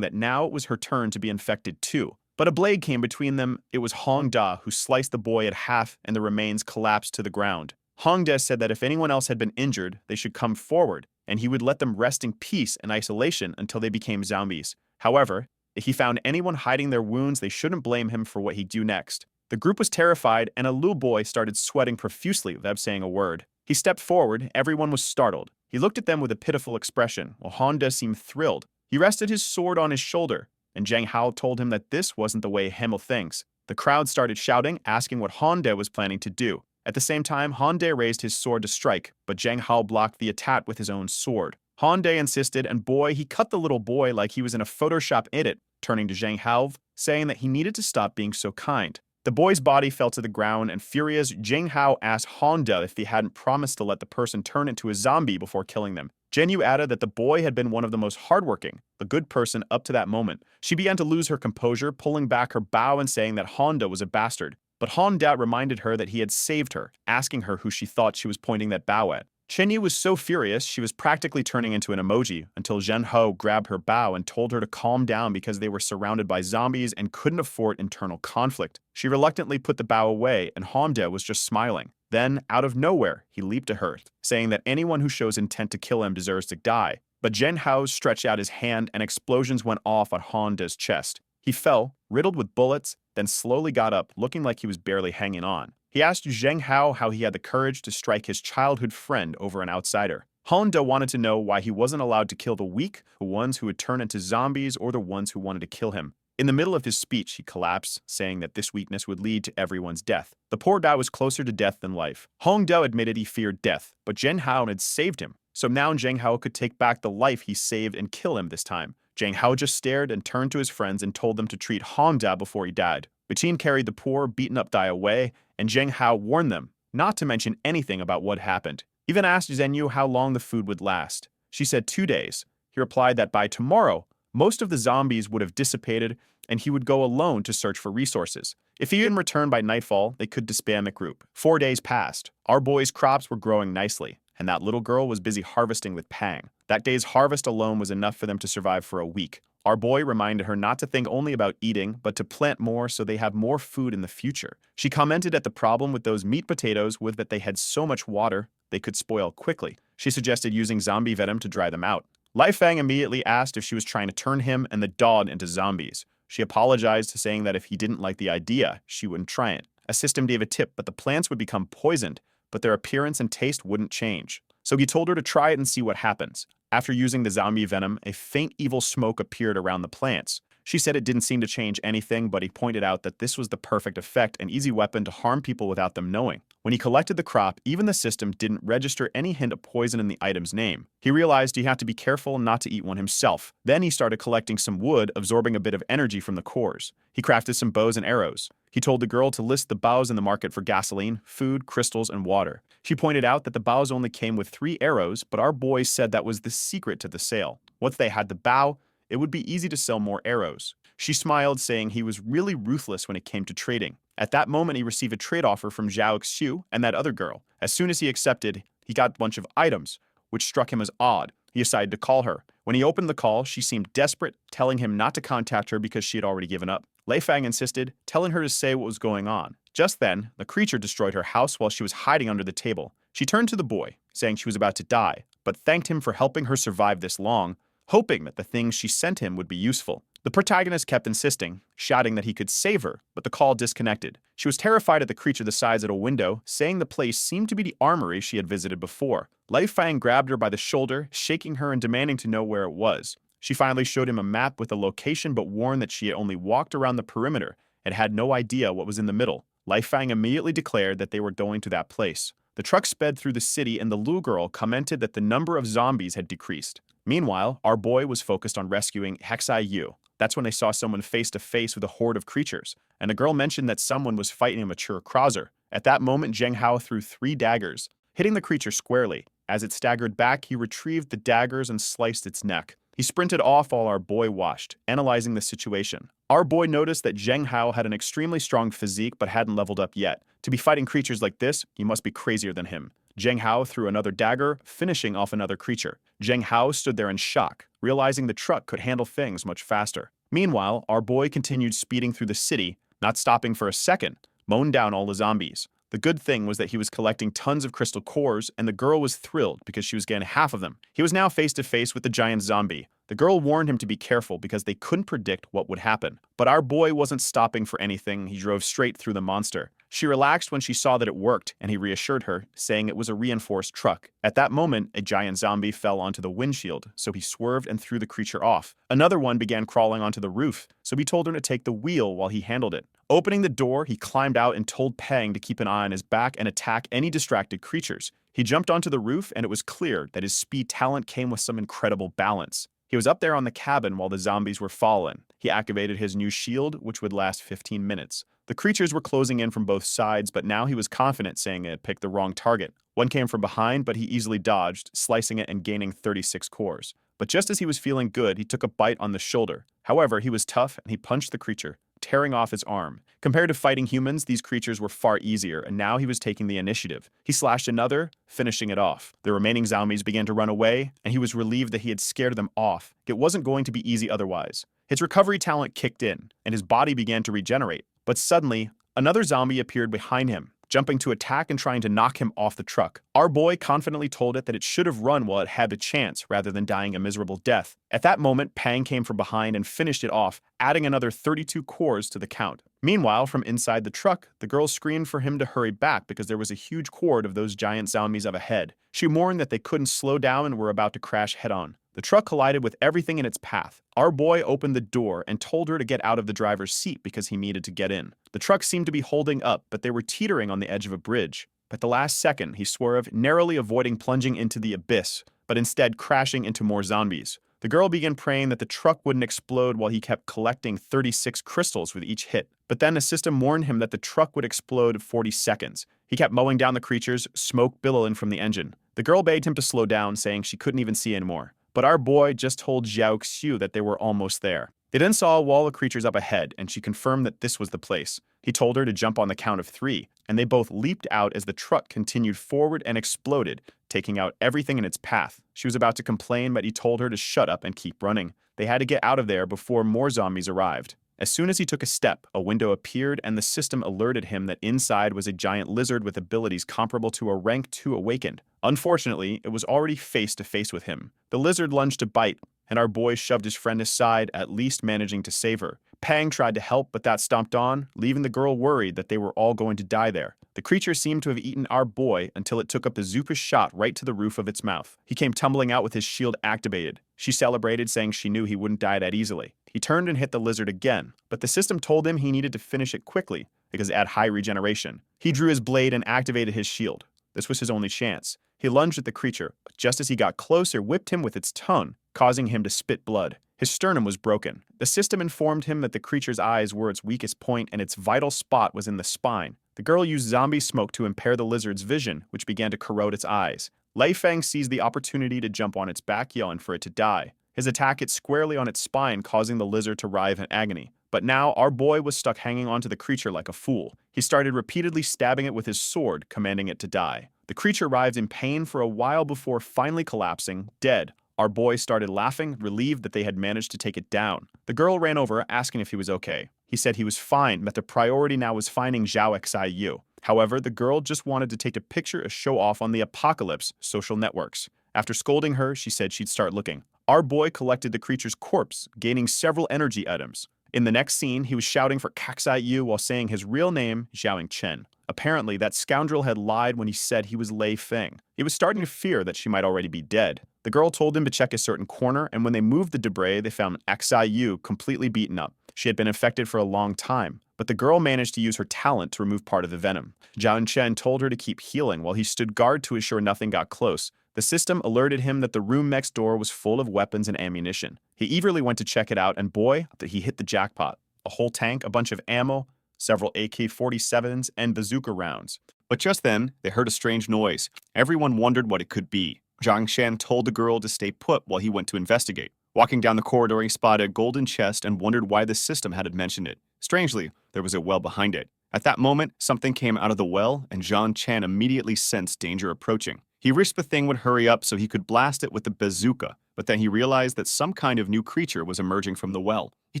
that now it was her turn to be infected too. But a blade came between them. It was Hong Da who sliced the boy at half and the remains collapsed to the ground. Hong Da said that if anyone else had been injured, they should come forward, and he would let them rest in peace and isolation until they became zombies. However, if he found anyone hiding their wounds, they shouldn't blame him for what he'd do next. The group was terrified, and a little boy started sweating profusely without saying a word. He stepped forward. Everyone was startled. He looked at them with a pitiful expression, while Hong Da seemed thrilled. He rested his sword on his shoulder, and Zhang Hao told him that this wasn't the way Himmel thinks. The crowd started shouting, asking what Han De was planning to do. At the same time, Han De raised his sword to strike, but Zhang Hao blocked the attack with his own sword. Han De insisted, and boy, he cut the little boy like he was in a Photoshop edit, turning to Zhang Hao, saying that he needed to stop being so kind. The boy's body fell to the ground, and furious, Zhang Hao asked Han De if he hadn't promised to let the person turn into a zombie before killing them. Jen Yu added that the boy had been one of the most hardworking, the good person up to that moment. She began to lose her composure, pulling back her bow and saying that Honda was a bastard. But Honda reminded her that he had saved her, asking her who she thought she was pointing that bow at. Chen Yu was so furious, she was practically turning into an emoji until Zhen Ho grabbed her bow and told her to calm down because they were surrounded by zombies and couldn't afford internal conflict. She reluctantly put the bow away, and Honda was just smiling. Then, out of nowhere, he leaped to her, saying that anyone who shows intent to kill him deserves to die. But Zhen Hao stretched out his hand and explosions went off on Honda's chest. He fell, riddled with bullets, then slowly got up, looking like he was barely hanging on. He asked Zheng Hao how he had the courage to strike his childhood friend over an outsider. Honda wanted to know why he wasn't allowed to kill the weak, the ones who would turn into zombies, or the ones who wanted to kill him. In the middle of his speech, he collapsed, saying that this weakness would lead to everyone's death. The poor guy was closer to death than life. Hong Dao admitted he feared death, but Zheng Hao had saved him. So now Zheng Hao could take back the life he saved and kill him this time. Zheng Hao just stared and turned to his friends and told them to treat Hong Da before he died. Betin carried the poor, beaten-up guy away, and Zheng Hao warned them not to mention anything about what happened. He then asked Zhen Yu how long the food would last. She said 2 days. He replied that by tomorrow, most of the zombies would have dissipated, and he would go alone to search for resources. If he didn't return by nightfall, they could disband the group. 4 days passed. Our boy's crops were growing nicely, and that little girl was busy harvesting with Pang. That day's harvest alone was enough for them to survive for a week. Our boy reminded her not to think only about eating, but to plant more so they have more food in the future. She commented at the problem with those meat potatoes was that they had so much water, they could spoil quickly. She suggested using zombie venom to dry them out. Lai Fang immediately asked if she was trying to turn him and the dog into zombies. She apologized, saying that if he didn't like the idea, she wouldn't try it. A system gave a tip, but the plants would become poisoned, but their appearance and taste wouldn't change. So he told her to try it and see what happens. After using the zombie venom, a faint evil smoke appeared around the plants. She said it didn't seem to change anything, but he pointed out that this was the perfect effect, an easy weapon to harm people without them knowing. When he collected the crop, even the system didn't register any hint of poison in the item's name. He realized he had to be careful not to eat one himself. Then he started collecting some wood, absorbing a bit of energy from the cores. He crafted some bows and arrows. He told the girl to list the bows in the market for gasoline, food, crystals, and water. She pointed out that the bows only came with 3 arrows, but our boy said that was the secret to the sale. Once they had the bow, it would be easy to sell more arrows. She smiled, saying he was really ruthless when it came to trading. At that moment, he received a trade offer from Zhao Xiu and that other girl. As soon as he accepted, he got a bunch of items, which struck him as odd. He decided to call her. When he opened the call, she seemed desperate, telling him not to contact her because she had already given up. Lei Fang insisted, telling her to say what was going on. Just then, the creature destroyed her house while she was hiding under the table. She turned to the boy, saying she was about to die, but thanked him for helping her survive this long, hoping that the things she sent him would be useful. The protagonist kept insisting, shouting that he could save her, but the call disconnected. She was terrified at the creature the size of a window, saying the place seemed to be the armory she had visited before. Lei Fang grabbed her by the shoulder, shaking her and demanding to know where it was. She finally showed him a map with a location but warned that she had only walked around the perimeter and had no idea what was in the middle. Lei Fang immediately declared that they were going to that place. The truck sped through the city and the Lu girl commented that the number of zombies had decreased. Meanwhile, our boy was focused on rescuing Hexai Yu. That's when they saw someone face to face with a horde of creatures, and the girl mentioned that someone was fighting a mature Krauser. At that moment, Zheng Hao threw 3 daggers, hitting the creature squarely. As it staggered back, he retrieved the daggers and sliced its neck. He sprinted off while our boy watched, analyzing the situation. Our boy noticed that Zheng Hao had an extremely strong physique but hadn't leveled up yet. To be fighting creatures like this, you must be crazier than him. Zheng Hao threw another dagger, finishing off another creature. Zheng Hao stood there in shock, realizing the truck could handle things much faster. Meanwhile, our boy continued speeding through the city, not stopping for a second, mowing down all the zombies. The good thing was that he was collecting tons of crystal cores, and the girl was thrilled because she was getting half of them. He was now face to face with the giant zombie. The girl warned him to be careful because they couldn't predict what would happen. But our boy wasn't stopping for anything. He drove straight through the monster. She relaxed when she saw that it worked, and he reassured her, saying it was a reinforced truck. At that moment, a giant zombie fell onto the windshield, so he swerved and threw the creature off. Another one began crawling onto the roof, so he told her to take the wheel while he handled it. Opening the door, he climbed out and told Pang to keep an eye on his back and attack any distracted creatures. He jumped onto the roof, and it was clear that his speed talent came with some incredible balance. He was up there on the cabin while the zombies were falling. He activated his new shield, which would last 15 minutes. The creatures were closing in from both sides, but now he was confident, saying it had picked the wrong target. One came from behind, but he easily dodged, slicing it and gaining 36 cores. But just as he was feeling good, he took a bite on the shoulder. However, he was tough, and he punched the creature, tearing off his arm. Compared to fighting humans, these creatures were far easier, and now he was taking the initiative. He slashed another, finishing it off. The remaining zombies began to run away, and he was relieved that he had scared them off. It wasn't going to be easy otherwise. His recovery talent kicked in, and his body began to regenerate. But suddenly, another zombie appeared behind him, jumping to attack and trying to knock him off the truck. Our boy confidently told it that it should have run while it had the chance, rather than dying a miserable death. At that moment, Pang came from behind and finished it off, adding another 32 cores to the count. Meanwhile, from inside the truck, the girl screamed for him to hurry back because there was a huge horde of those giant zombies up ahead. She warned that they couldn't slow down and were about to crash head-on. The truck collided with everything in its path. Our boy opened the door and told her to get out of the driver's seat because he needed to get in. The truck seemed to be holding up, but they were teetering on the edge of a bridge. At the last second, he swerved, narrowly avoiding plunging into the abyss, but instead crashing into more zombies. The girl began praying that the truck wouldn't explode while he kept collecting 36 crystals with each hit. But then the system warned him that the truck would explode in 40 seconds. He kept mowing down the creatures, smoke billowing from the engine. The girl begged him to slow down, saying she couldn't even see anymore. But our boy just told Xiao Xiu that they were almost there. They then saw a wall of creatures up ahead, and she confirmed that this was the place. He told her to jump on the count of 3, and they both leaped out as the truck continued forward and exploded, taking out everything in its path. She was about to complain, but he told her to shut up and keep running. They had to get out of there before more zombies arrived. As soon as he took a step, a window appeared, and the system alerted him that inside was a giant lizard with abilities comparable to a rank 2 awakened. Unfortunately, it was already face to face with him. The lizard lunged to bite, and our boy shoved his friend aside, at least managing to save her. Pang tried to help, but that stomped on, leaving the girl worried that they were all going to die there. The creature seemed to have eaten our boy until it took up a Zupa's shot right to the roof of its mouth. He came tumbling out with his shield activated. She celebrated, saying she knew he wouldn't die that easily. He turned and hit the lizard again, but the system told him he needed to finish it quickly because it had high regeneration. He drew his blade and activated his shield. This was his only chance. He lunged at the creature, but just as he got closer, whipped him with its tongue, causing him to spit blood. His sternum was broken. The system informed him that the creature's eyes were its weakest point and its vital spot was in the spine. The girl used zombie smoke to impair the lizard's vision, which began to corrode its eyes. Lei Feng seized the opportunity to jump on its back, yelling for it to die. His attack hit squarely on its spine, causing the lizard to writhe in agony. But now, our boy was stuck hanging onto the creature like a fool. He started repeatedly stabbing it with his sword, commanding it to die. The creature writhed in pain for a while before finally collapsing, dead. Our boy started laughing, relieved that they had managed to take it down. The girl ran over, asking if he was okay. He said he was fine, but the priority now was finding Zhao Xiu. However, the girl just wanted to take a picture to show off on the Apocalypse social networks. After scolding her, she said she'd start looking. Our boy collected the creature's corpse, gaining several energy items. In the next scene, he was shouting for Kaxai Yu while saying his real name, Xiaoing Chen. Apparently, that scoundrel had lied when he said he was Lei Feng. He was starting to fear that she might already be dead. The girl told him to check a certain corner, and when they moved the debris, they found Kaxai Yu completely beaten up. She had been infected for a long time, but the girl managed to use her talent to remove part of the venom. Zhao Chen told her to keep healing while he stood guard to assure nothing got close. The system alerted him that the room next door was full of weapons and ammunition. He eagerly went to check it out, and boy, that he hit the jackpot. A whole tank, a bunch of ammo, several AK-47s, and bazooka rounds. But just then, they heard a strange noise. Everyone wondered what it could be. Zhang Shan told the girl to stay put while he went to investigate. Walking down the corridor, he spotted a golden chest and wondered why the system hadn't mentioned it. Strangely, there was a well behind it. At that moment, something came out of the well, and Zhang Chan immediately sensed danger approaching. He wished the thing would hurry up so he could blast it with the bazooka, but then he realized that some kind of new creature was emerging from the well. He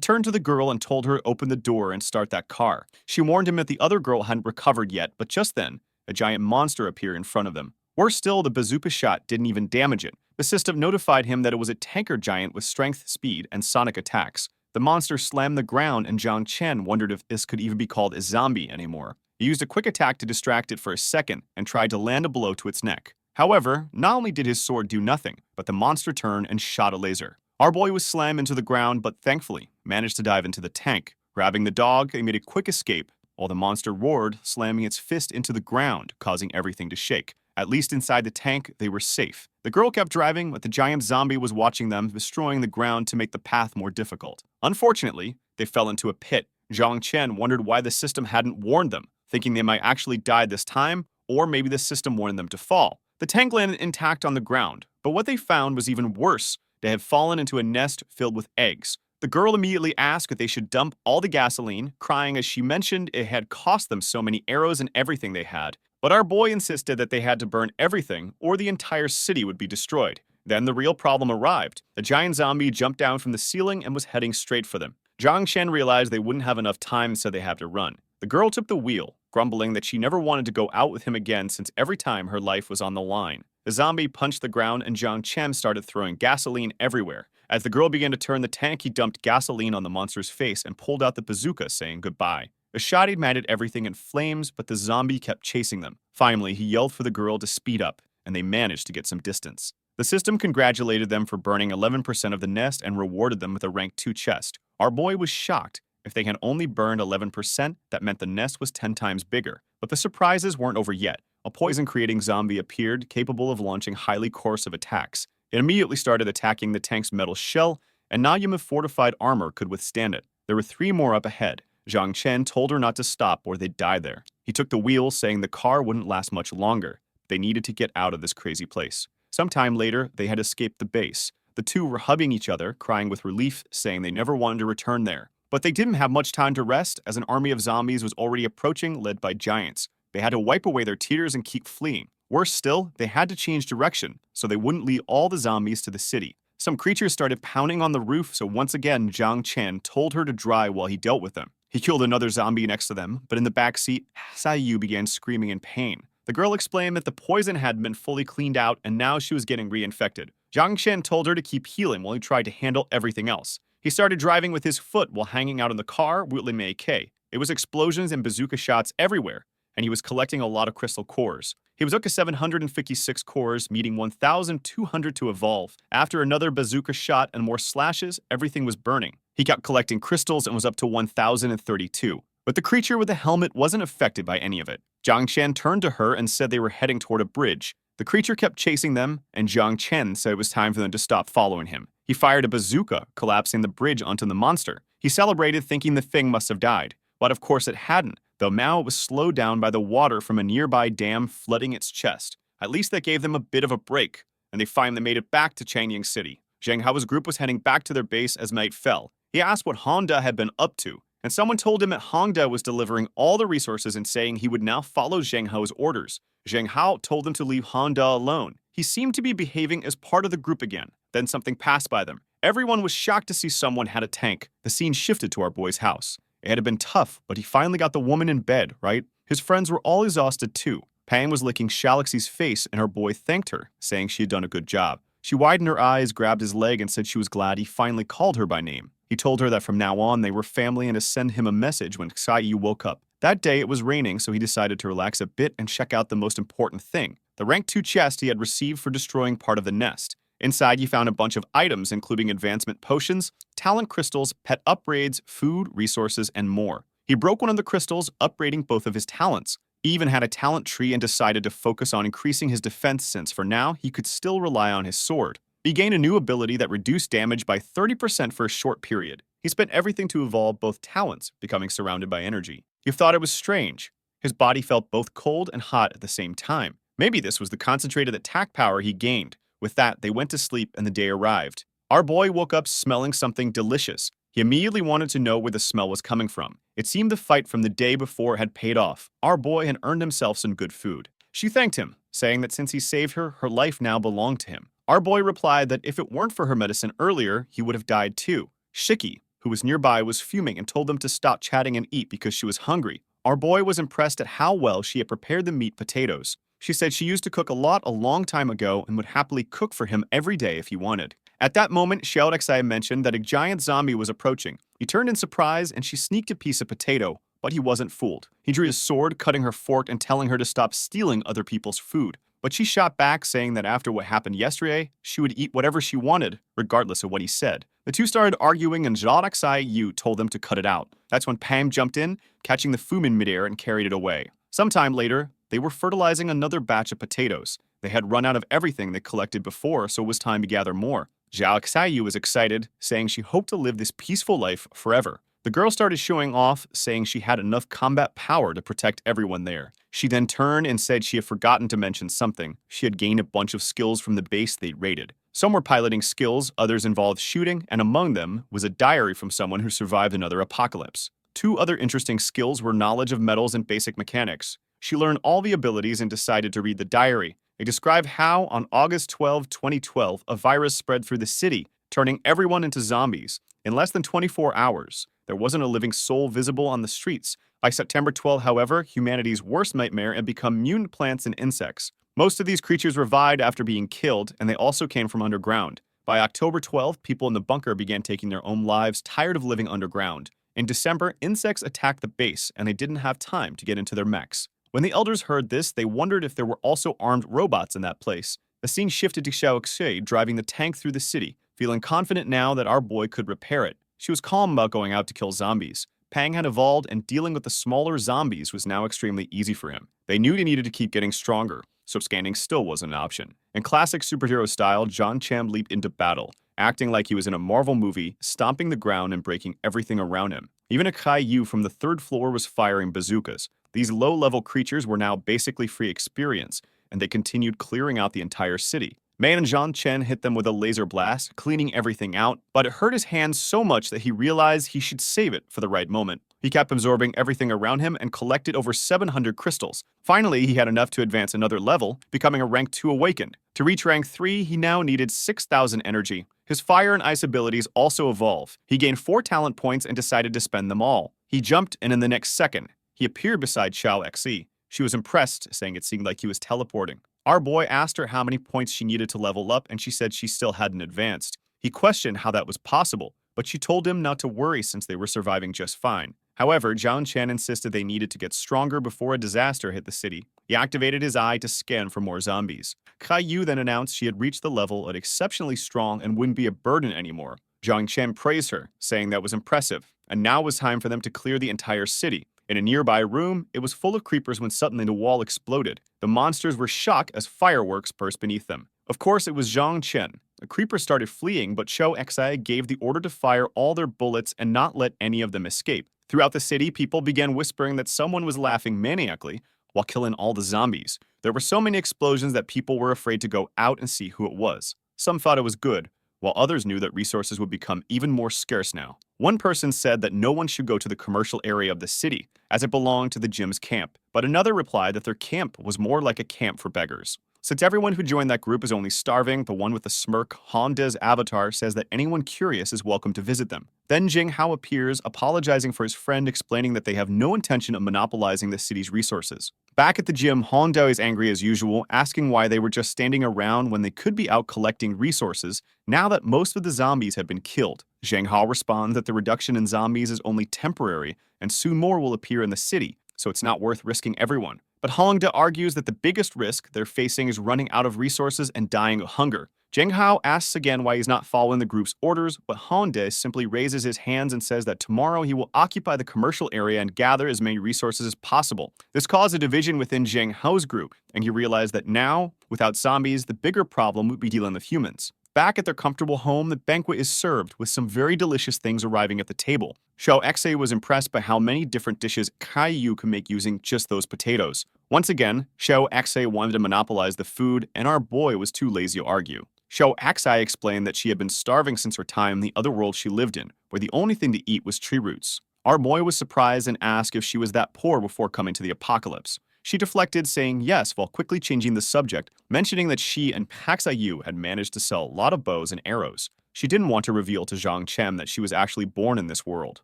turned to the girl and told her to open the door and start that car. She warned him that the other girl hadn't recovered yet, but just then, a giant monster appeared in front of them. Worse still, the bazooka shot didn't even damage it. The system notified him that it was a tanker giant with strength, speed, and sonic attacks. The monster slammed the ground, and Zhang Chen wondered if this could even be called a zombie anymore. He used a quick attack to distract it for a second and tried to land a blow to its neck. However, not only did his sword do nothing, but the monster turned and shot a laser. Our boy was slammed into the ground, but thankfully managed to dive into the tank. Grabbing the dog, they made a quick escape, while the monster roared, slamming its fist into the ground, causing everything to shake. At least inside the tank, they were safe. The girl kept driving, but the giant zombie was watching them, destroying the ground to make the path more difficult. Unfortunately, they fell into a pit. Zhang Chen wondered why the system hadn't warned them, thinking they might actually die this time, or maybe the system wanted them to fall. The tank landed intact on the ground, but what they found was even worse. They had fallen into a nest filled with eggs. The girl immediately asked if they should dump all the gasoline, crying as she mentioned it had cost them so many arrows and everything they had. But our boy insisted that they had to burn everything, or the entire city would be destroyed. Then the real problem arrived. A giant zombie jumped down from the ceiling and was heading straight for them. Zhang Shen realized they wouldn't have enough time, so they had to run. The girl took the wheel, grumbling that she never wanted to go out with him again since every time her life was on the line. The zombie punched the ground, and Zhang Chen started throwing gasoline everywhere. As the girl began to turn the tank, he dumped gasoline on the monster's face and pulled out the bazooka, saying goodbye. The shot ignited everything in flames, but the zombie kept chasing them. Finally, he yelled for the girl to speed up, and they managed to get some distance. The system congratulated them for burning 11% of the nest and rewarded them with a rank 2 chest. Our boy was shocked. If they had only burned 11%, that meant the nest was 10 times bigger. But the surprises weren't over yet. A poison-creating zombie appeared, capable of launching highly corrosive attacks. It immediately started attacking the tank's metal shell, and not even fortified armor could withstand it. There were 3 more up ahead. Zhang Chen told her not to stop or they'd die there. He took the wheel, saying the car wouldn't last much longer. They needed to get out of this crazy place. Sometime later, they had escaped the base. The two were hugging each other, crying with relief, saying they never wanted to return there. But they didn't have much time to rest, as an army of zombies was already approaching, led by giants. They had to wipe away their tears and keep fleeing. Worse still, they had to change direction, so they wouldn't lead all the zombies to the city. Some creatures started pounding on the roof, so once again, Zhang Chen told her to drive while he dealt with them. He killed another zombie next to them, but in the back seat, Sayu began screaming in pain. The girl explained that the poison had been fully cleaned out and now she was getting reinfected. Zhang Chen told her to keep healing while he tried to handle everything else. He started driving with his foot while hanging out in the car, wielding an AK. It was explosions and bazooka shots everywhere, and he was collecting a lot of crystal cores. He was up to 756 cores, meeting 1,200 to evolve. After another bazooka shot and more slashes, everything was burning. He kept collecting crystals and was up to 1,032. But the creature with the helmet wasn't affected by any of it. Zhang Chen turned to her and said they were heading toward a bridge. The creature kept chasing them, and Zhang Chen said it was time for them to stop following him. He fired a bazooka, collapsing the bridge onto the monster. He celebrated, thinking the thing must have died. But of course it hadn't, though now it was slowed down by the water from a nearby dam flooding its chest. At least that gave them a bit of a break, and they finally made it back to Changying City. Zheng Hao's group was heading back to their base as night fell. He asked what Honda had been up to, and someone told him that Honda was delivering all the resources and saying he would now follow Zheng Hao's orders. Zheng Hao told them to leave Honda alone. He seemed to be behaving as part of the group again. Then something passed by them. Everyone was shocked to see someone had a tank. The scene shifted to our boy's house. It had been tough, but he finally got the woman in bed, right? His friends were all exhausted too. Pang was licking Shalaxy's face, and her boy thanked her, saying she had done a good job. She widened her eyes, grabbed his leg, and said she was glad he finally called her by name. He told her that from now on they were family and to send him a message when Xiaoyu woke up. That day it was raining, so he decided to relax a bit and check out the most important thing, the rank 2 chest he had received for destroying part of the nest. Inside, he found a bunch of items, including advancement potions, talent crystals, pet upgrades, food, resources, and more. He broke one of the crystals, upgrading both of his talents. He even had a talent tree and decided to focus on increasing his defense since for now he could still rely on his sword. He gained a new ability that reduced damage by 30% for a short period. He spent everything to evolve both talents, becoming surrounded by energy. He thought it was strange. His body felt both cold and hot at the same time. Maybe this was the concentrated attack power he gained. With that, they went to sleep and the day arrived. Our boy woke up smelling something delicious. He immediately wanted to know where the smell was coming from. It seemed the fight from the day before had paid off. Our boy had earned himself some good food. She thanked him, saying that since he saved her, her life now belonged to him. Our boy replied that if it weren't for her medicine earlier, he would have died too. Shiki, who was nearby, was fuming and told them to stop chatting and eat because she was hungry. Our boy was impressed at how well she had prepared the meat potatoes. She said she used to cook a lot a long time ago and would happily cook for him every day if he wanted. At that moment, Xiaorexai mentioned that a giant zombie was approaching. He turned in surprise and she sneaked a piece of potato, but he wasn't fooled. He drew his sword, cutting her fork and telling her to stop stealing other people's food. But she shot back, saying that after what happened yesterday, she would eat whatever she wanted, regardless of what he said. The two started arguing and Xiaorexai Yu told them to cut it out. That's when Pam jumped in, catching the food in midair and carried it away. Sometime later, they were fertilizing another batch of potatoes. They had run out of everything they collected before, so it was time to gather more. Zhao Xiaoyu was excited, saying she hoped to live this peaceful life forever. The girl started showing off, saying she had enough combat power to protect everyone there. She then turned and said she had forgotten to mention something. She had gained a bunch of skills from the base they'd raided. Some were piloting skills, others involved shooting, and among them was a diary from someone who survived another apocalypse. Two other interesting skills were knowledge of metals and basic mechanics. She learned all the abilities and decided to read the diary. It described how, on August 12, 2012, a virus spread through the city, turning everyone into zombies. In less than 24 hours, there wasn't a living soul visible on the streets. By September 12, however, humanity's worst nightmare had become mutant plants and insects. Most of these creatures revived after being killed, and they also came from underground. By October 12, people in the bunker began taking their own lives, tired of living underground. In December, insects attacked the base, and they didn't have time to get into their mechs. When the elders heard this, they wondered if there were also armed robots in that place. The scene shifted to Xiao Xie driving the tank through the city, feeling confident now that our boy could repair it. She was calm about going out to kill zombies. Pang had evolved, and dealing with the smaller zombies was now extremely easy for him. They knew they needed to keep getting stronger, so standing still wasn't an option. In classic superhero style, John Cham leaped into battle, acting like he was in a Marvel movie, stomping the ground and breaking everything around him. Even a Kai Yu from the third floor was firing bazookas. These low-level creatures were now basically free experience, and they continued clearing out the entire city. Man and Zhang Chen hit them with a laser blast, cleaning everything out, but it hurt his hands so much that he realized he should save it for the right moment. He kept absorbing everything around him and collected over 700 crystals. Finally, he had enough to advance another level, becoming a rank 2 awakened. To reach rank 3, he now needed 6,000 energy. His fire and ice abilities also evolved. He gained 4 talent points and decided to spend them all. He jumped, and in the next second, he appeared beside Xiao Xi. She was impressed, saying it seemed like he was teleporting. Our boy asked her how many points she needed to level up, and she said she still hadn't advanced. He questioned how that was possible, but she told him not to worry since they were surviving just fine. However, Zhang Chen insisted they needed to get stronger before a disaster hit the city. He activated his eye to scan for more zombies. Kai Yu then announced she had reached the level of exceptionally strong and wouldn't be a burden anymore. Zhang Chen praised her, saying that was impressive, and now was time for them to clear the entire city. In a nearby room, it was full of creepers when suddenly the wall exploded. The monsters were shocked as fireworks burst beneath them. Of course, it was Zhang Chen. The creepers started fleeing, but Shou Xai gave the order to fire all their bullets and not let any of them escape. Throughout the city, people began whispering that someone was laughing maniacally while killing all the zombies. There were so many explosions that people were afraid to go out and see who it was. Some thought it was good, while others knew that resources would become even more scarce now. One person said that no one should go to the commercial area of the city, as it belonged to the gym's camp, but another replied that their camp was more like a camp for beggars. Since everyone who joined that group is only starving, the one with the smirk, Honda's avatar, says that anyone curious is welcome to visit them. Then Jing Hao appears, apologizing for his friend, explaining that they have no intention of monopolizing the city's resources. Back at the gym, Hondo is angry as usual, asking why they were just standing around when they could be out collecting resources now that most of the zombies have been killed. Zhang Hao responds that the reduction in zombies is only temporary, and soon more will appear in the city, so it's not worth risking everyone. But Hongda argues that the biggest risk they're facing is running out of resources and dying of hunger. Zheng Hao asks again why he's not following the group's orders, but Honda simply raises his hands and says that tomorrow he will occupy the commercial area and gather as many resources as possible. This caused a division within Zheng Hao's group, and he realized that now, without zombies, the bigger problem would be dealing with humans. Back at their comfortable home, the banquet is served, with some very delicious things arriving at the table. Xiao Xe was impressed by how many different dishes Caillou could make using just those potatoes. Once again, Xiao Xe wanted to monopolize the food, and our boy was too lazy to argue. Xiao Xe explained that she had been starving since her time in the other world she lived in, where the only thing to eat was tree roots. Our boy was surprised and asked if she was that poor before coming to the apocalypse. She deflected, saying yes while quickly changing the subject, mentioning that she and Paxayu had managed to sell a lot of bows and arrows. She didn't want to reveal to Zhang Chen that she was actually born in this world.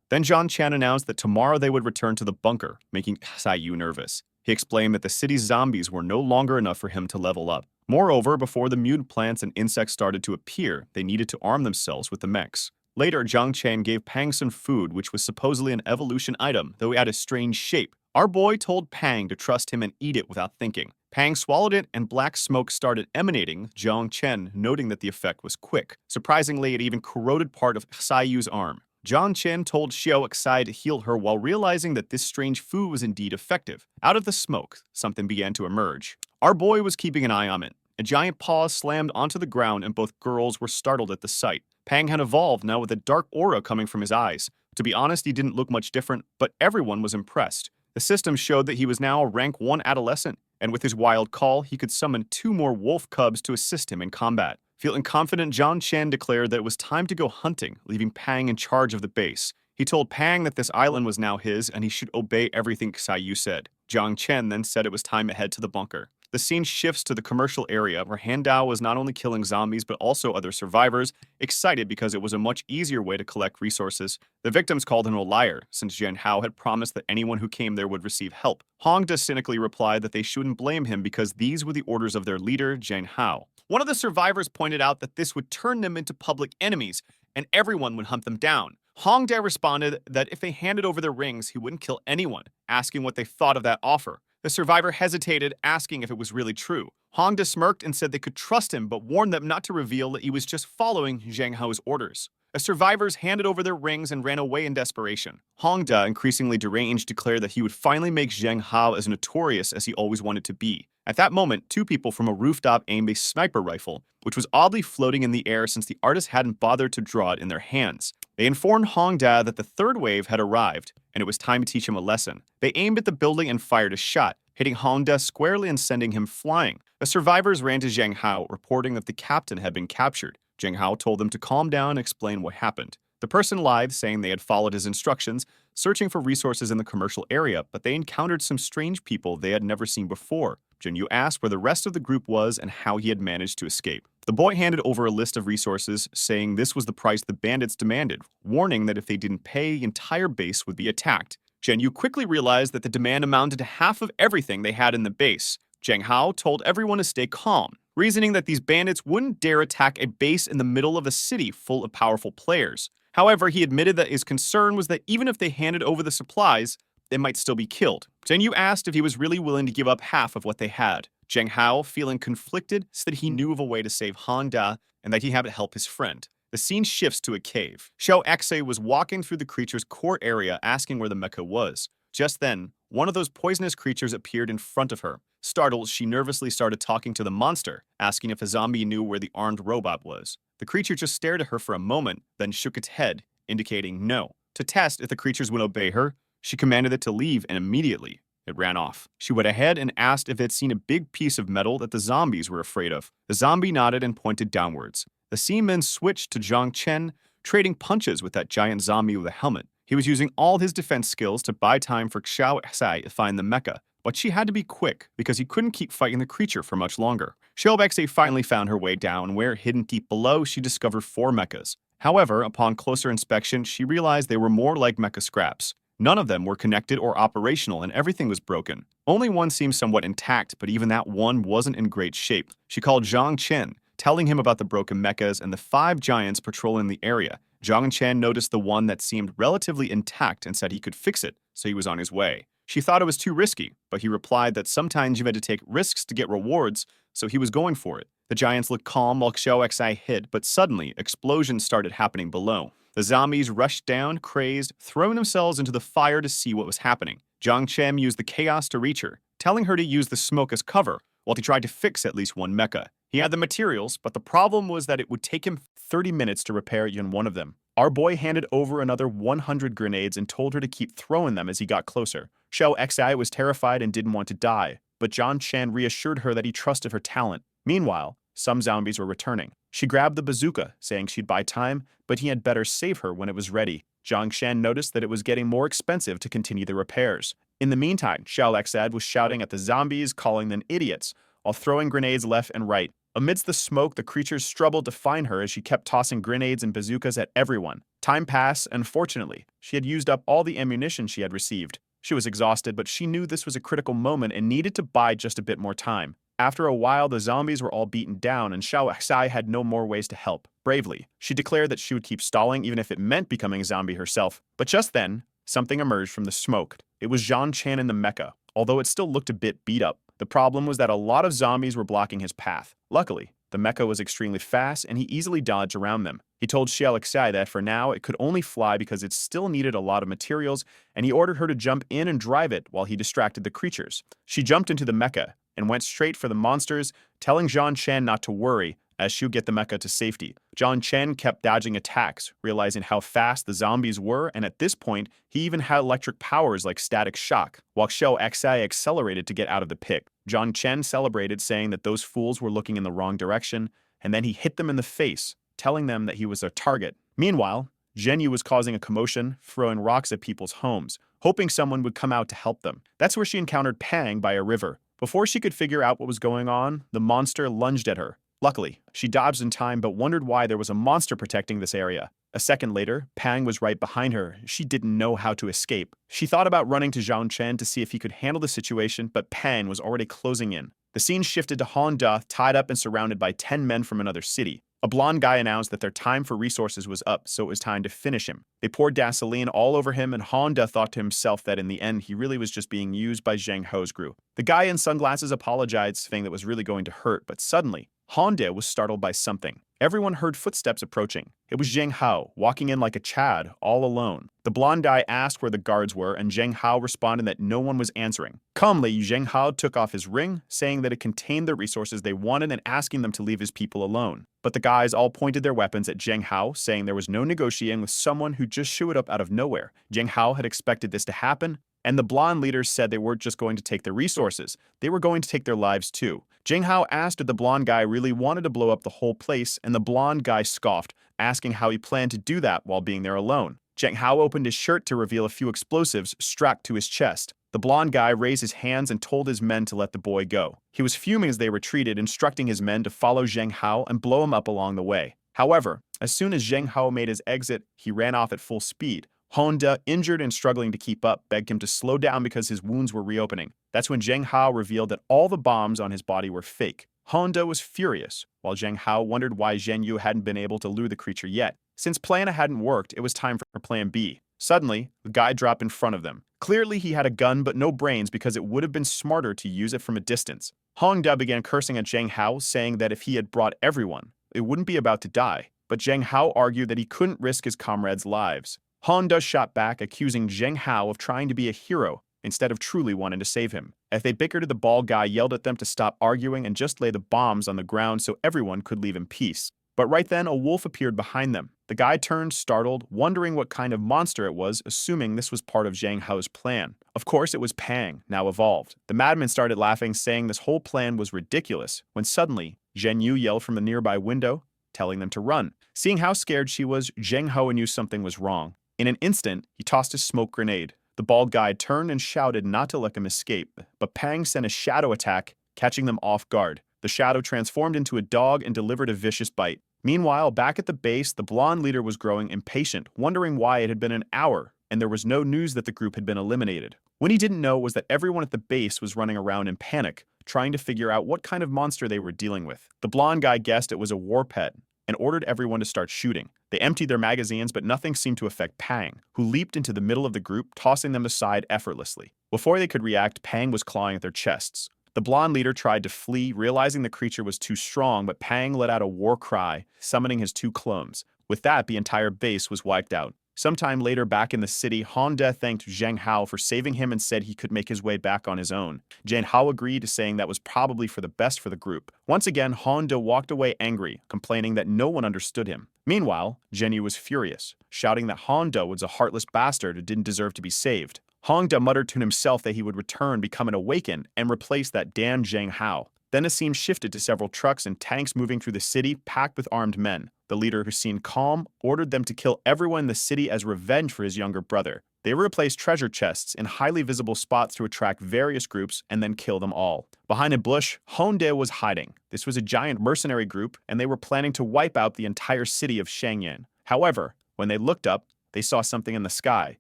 Then Zhang Chen announced that tomorrow they would return to the bunker, making Paxayu nervous. He explained that the city's zombies were no longer enough for him to level up. Moreover, before the mutant plants and insects started to appear, they needed to arm themselves with the mechs. Later, Zhang Chen gave Pang some food, which was supposedly an evolution item, though it had a strange shape. Our boy told Pang to trust him and eat it without thinking. Pang swallowed it, and black smoke started emanating, Zhang Chen noting that the effect was quick. Surprisingly, it even corroded part of Sayu's arm. Zhang Chen told Xiao Xai to heal her while realizing that this strange food was indeed effective. Out of the smoke, something began to emerge. Our boy was keeping an eye on it. A giant paw slammed onto the ground, and both girls were startled at the sight. Pang had evolved, now with a dark aura coming from his eyes. To be honest, he didn't look much different, but everyone was impressed. The system showed that he was now a rank 1 adolescent, and with his wild call, he could summon 2 more wolf cubs to assist him in combat. Feeling confident, Zhang Chen declared that it was time to go hunting, leaving Pang in charge of the base. He told Pang that this island was now his and he should obey everything Xiaoyu said. Zhang Chen then said it was time to head to the bunker. The scene shifts to the commercial area where Han Dao was not only killing zombies but also other survivors, excited because it was a much easier way to collect resources. The victims called him a liar, since Zhen Hao had promised that anyone who came there would receive help. Hongda cynically replied that they shouldn't blame him because these were the orders of their leader, Zhen Hao. One of the survivors pointed out that this would turn them into public enemies, and everyone would hunt them down. Hongda responded that if they handed over their rings, he wouldn't kill anyone, asking what they thought of that offer. The survivor hesitated, asking if it was really true. Hongda smirked and said they could trust him, but warned them not to reveal that he was just following Zheng Hao's orders. The survivors handed over their rings and ran away in desperation. Hongda, increasingly deranged, declared that he would finally make Zheng Hao as notorious as he always wanted to be. At that moment, 2 people from a rooftop aimed a sniper rifle, which was oddly floating in the air since the artists hadn't bothered to draw it in their hands. They informed Hongda that the 3rd wave had arrived, and it was time to teach him a lesson. They aimed at the building and fired a shot, hitting Hongda squarely and sending him flying. The survivors ran to Zheng Hao, reporting that the captain had been captured. Zheng Hao told them to calm down and explain what happened. The person lied, saying they had followed his instructions, searching for resources in the commercial area, but they encountered some strange people they had never seen before. Jinyu asked where the rest of the group was and how he had managed to escape. The boy handed over a list of resources, saying this was the price the bandits demanded, warning that if they didn't pay, the entire base would be attacked. Jinyu quickly realized that the demand amounted to half of everything they had in the base. Zheng Hao told everyone to stay calm, reasoning that these bandits wouldn't dare attack a base in the middle of a city full of powerful players. However, he admitted that his concern was that even if they handed over the supplies, they might still be killed. Jinyu asked if he was really willing to give up half of what they had. Zheng Hao, feeling conflicted, said he knew of a way to save Hongda and that he had to help his friend. The scene shifts to a cave. Xiao Xe was walking through the creature's core area asking where the mecha was. Just then, one of those poisonous creatures appeared in front of her. Startled, she nervously started talking to the monster, asking if a zombie knew where the armed robot was. The creature just stared at her for a moment, then shook its head, indicating no. To test if the creatures would obey her, she commanded it to leave, and immediately, it ran off. She went ahead and asked if it had seen a big piece of metal that the zombies were afraid of. The zombie nodded and pointed downwards. The scene then switched to Zhang Chen, trading punches with that giant zombie with a helmet. He was using all his defense skills to buy time for Xiao Xai to find the mecha, but she had to be quick because he couldn't keep fighting the creature for much longer. Xiao Xai finally found her way down, where, hidden deep below, she discovered 4 mechas. However, upon closer inspection, she realized they were more like mecha scraps. None of them were connected or operational, and everything was broken. Only one seemed somewhat intact, but even that one wasn't in great shape. She called Zhang Chen, telling him about the broken mechas and the 5 giants patrolling the area. Zhang Chen noticed the one that seemed relatively intact and said he could fix it, so he was on his way. She thought it was too risky, but he replied that sometimes you had to take risks to get rewards, so he was going for it. The giants looked calm while Xiao Xi hid, but suddenly, explosions started happening below. The zombies rushed down, crazed, throwing themselves into the fire to see what was happening. Zhang Chen used the chaos to reach her, telling her to use the smoke as cover, while he tried to fix at least one mecha. He had the materials, but the problem was that it would take him 30 minutes to repair even one of them. Our boy handed over another 100 grenades and told her to keep throwing them as he got closer. Xiao Xi was terrified and didn't want to die, but Zhang Chen reassured her that he trusted her talent. Meanwhile, some zombies were returning. She grabbed the bazooka, saying she'd buy time, but he had better save her when it was ready. Zhang Shan noticed that it was getting more expensive to continue the repairs. In the meantime, Xiao Xad was shouting at the zombies, calling them idiots, while throwing grenades left and right. Amidst the smoke, the creatures struggled to find her as she kept tossing grenades and bazookas at everyone. Time passed, and fortunately, she had used up all the ammunition she had received. She was exhausted, but she knew this was a critical moment and needed to buy just a bit more time. After a while, the zombies were all beaten down, and Xiao Xai had no more ways to help. Bravely, she declared that she would keep stalling even if it meant becoming a zombie herself. But just then, something emerged from the smoke. It was Zhang Chan in the mecha, although it still looked a bit beat up. The problem was that a lot of zombies were blocking his path. Luckily, the mecha was extremely fast, and he easily dodged around them. He told Xiao Xai that for now, it could only fly because it still needed a lot of materials, and he ordered her to jump in and drive it while he distracted the creatures. She jumped into the mecha and went straight for the monsters, telling Zhang Chen not to worry, as she would get the mecha to safety. Zhang Chen kept dodging attacks, realizing how fast the zombies were, and at this point, he even had electric powers like static shock, while Xiao Xi accelerated to get out of the pit. Zhang Chen celebrated, saying that those fools were looking in the wrong direction, and then he hit them in the face, telling them that he was their target. Meanwhile, Zhen Yu was causing a commotion, throwing rocks at people's homes, hoping someone would come out to help them. That's where she encountered Pang by a river. Before she could figure out what was going on, the monster lunged at her. Luckily, she dodged in time but wondered why there was a monster protecting this area. A second later, Pang was right behind her. She didn't know how to escape. She thought about running to Zhang Chen to see if he could handle the situation, but Pang was already closing in. The scene shifted to Han Da, tied up and surrounded by 10 men from another city. A blonde guy announced that their time for resources was up, so it was time to finish him. They poured gasoline all over him, and Honda thought to himself that in the end, he really was just being used by Zheng Ho's group. The guy in sunglasses apologized, saying that was really going to hurt, but suddenly, Honda was startled by something. Everyone heard footsteps approaching. It was Zheng Hao, walking in like a Chad, all alone. The blonde guy asked where the guards were, and Zheng Hao responded that no one was answering. Calmly, Zheng Hao took off his ring, saying that it contained the resources they wanted and asking them to leave his people alone. But the guys all pointed their weapons at Zheng Hao, saying there was no negotiating with someone who just showed up out of nowhere. Zheng Hao had expected this to happen, and the blonde leaders said they weren't just going to take the resources, they were going to take their lives too. Zheng Hao asked if the blonde guy really wanted to blow up the whole place, and the blonde guy scoffed, asking how he planned to do that while being there alone. Zheng Hao opened his shirt to reveal a few explosives strapped to his chest. The blonde guy raised his hands and told his men to let the boy go. He was fuming as they retreated, instructing his men to follow Zheng Hao and blow him up along the way. However, as soon as Zheng Hao made his exit, he ran off at full speed. Honda, injured and struggling to keep up, begged him to slow down because his wounds were reopening. That's when Zheng Hao revealed that all the bombs on his body were fake. Honda was furious, while Zheng Hao wondered why Zhen Yu hadn't been able to lure the creature yet. Since Plan A hadn't worked, it was time for Plan B. Suddenly, the guy dropped in front of them. Clearly, he had a gun but no brains because it would have been smarter to use it from a distance. Honda began cursing at Zheng Hao, saying that if he had brought everyone, it wouldn't be about to die. But Zheng Hao argued that he couldn't risk his comrades' lives. Honda shot back, accusing Zheng Hao of trying to be a hero instead of truly wanting to save him. As they bickered, the bald guy yelled at them to stop arguing and just lay the bombs on the ground so everyone could leave in peace. But right then, a wolf appeared behind them. The guy turned, startled, wondering what kind of monster it was, assuming this was part of Zheng Hao's plan. Of course, it was Pang, now evolved. The madman started laughing, saying this whole plan was ridiculous, when suddenly, Zhen Yu yelled from the nearby window, telling them to run. Seeing how scared she was, Zheng Hao knew something was wrong. In an instant, he tossed his smoke grenade. The bald guy turned and shouted not to let him escape, but Pang sent a shadow attack, catching them off guard. The shadow transformed into a dog and delivered a vicious bite. Meanwhile, back at the base, the blonde leader was growing impatient, wondering why it had been an hour, and there was no news that the group had been eliminated. What he didn't know was that everyone at the base was running around in panic, trying to figure out what kind of monster they were dealing with. The blonde guy guessed it was a war pet, and ordered everyone to start shooting. They emptied their magazines, but nothing seemed to affect Pang, who leaped into the middle of the group, tossing them aside effortlessly. Before they could react, Pang was clawing at their chests. The blonde leader tried to flee, realizing the creature was too strong, but Pang let out a war cry, summoning his two clones. With that, the entire base was wiped out. Sometime later, back in the city, Honda thanked Zheng Hao for saving him and said he could make his way back on his own. Zheng Hao agreed, saying that was probably for the best for the group. Once again, Honda walked away angry, complaining that no one understood him. Meanwhile, Zhenyu was furious, shouting that Honda was a heartless bastard who didn't deserve to be saved. Honda muttered to himself that he would return, become an awakened, and replace that damn Zheng Hao. Then the scene shifted to several trucks and tanks moving through the city, packed with armed men. The leader, who seemed calm, ordered them to kill everyone in the city as revenge for his younger brother. They replaced treasure chests in highly visible spots to attract various groups and then kill them all. Behind a bush, Honda was hiding. This was a giant mercenary group, and they were planning to wipe out the entire city of Shangyan. However, when they looked up, they saw something in the sky.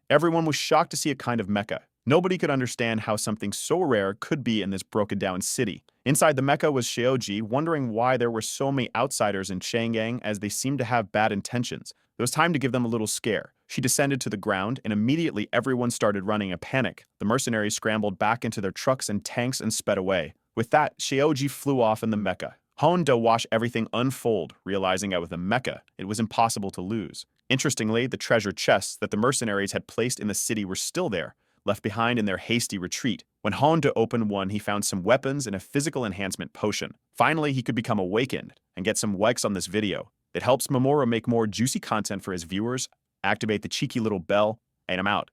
Everyone was shocked to see a kind of mecha. Nobody could understand how something so rare could be in this broken-down city. Inside the mecha was Xiaoji, wondering why there were so many outsiders in Chang'an, as they seemed to have bad intentions. It was time to give them a little scare. She descended to the ground, and immediately everyone started running in panic. The mercenaries scrambled back into their trucks and tanks and sped away. With that, Xiaoji flew off in the mecha. Honda watched everything unfold, realizing that with a mecha, it was impossible to lose. Interestingly, the treasure chests that the mercenaries had placed in the city were still there, left behind in their hasty retreat. When Honda opened one, he found some weapons and a physical enhancement potion. Finally, he could become awakened and get some likes on this video. It helps Mamoru make more juicy content for his viewers. Activate the cheeky little bell, and I'm out.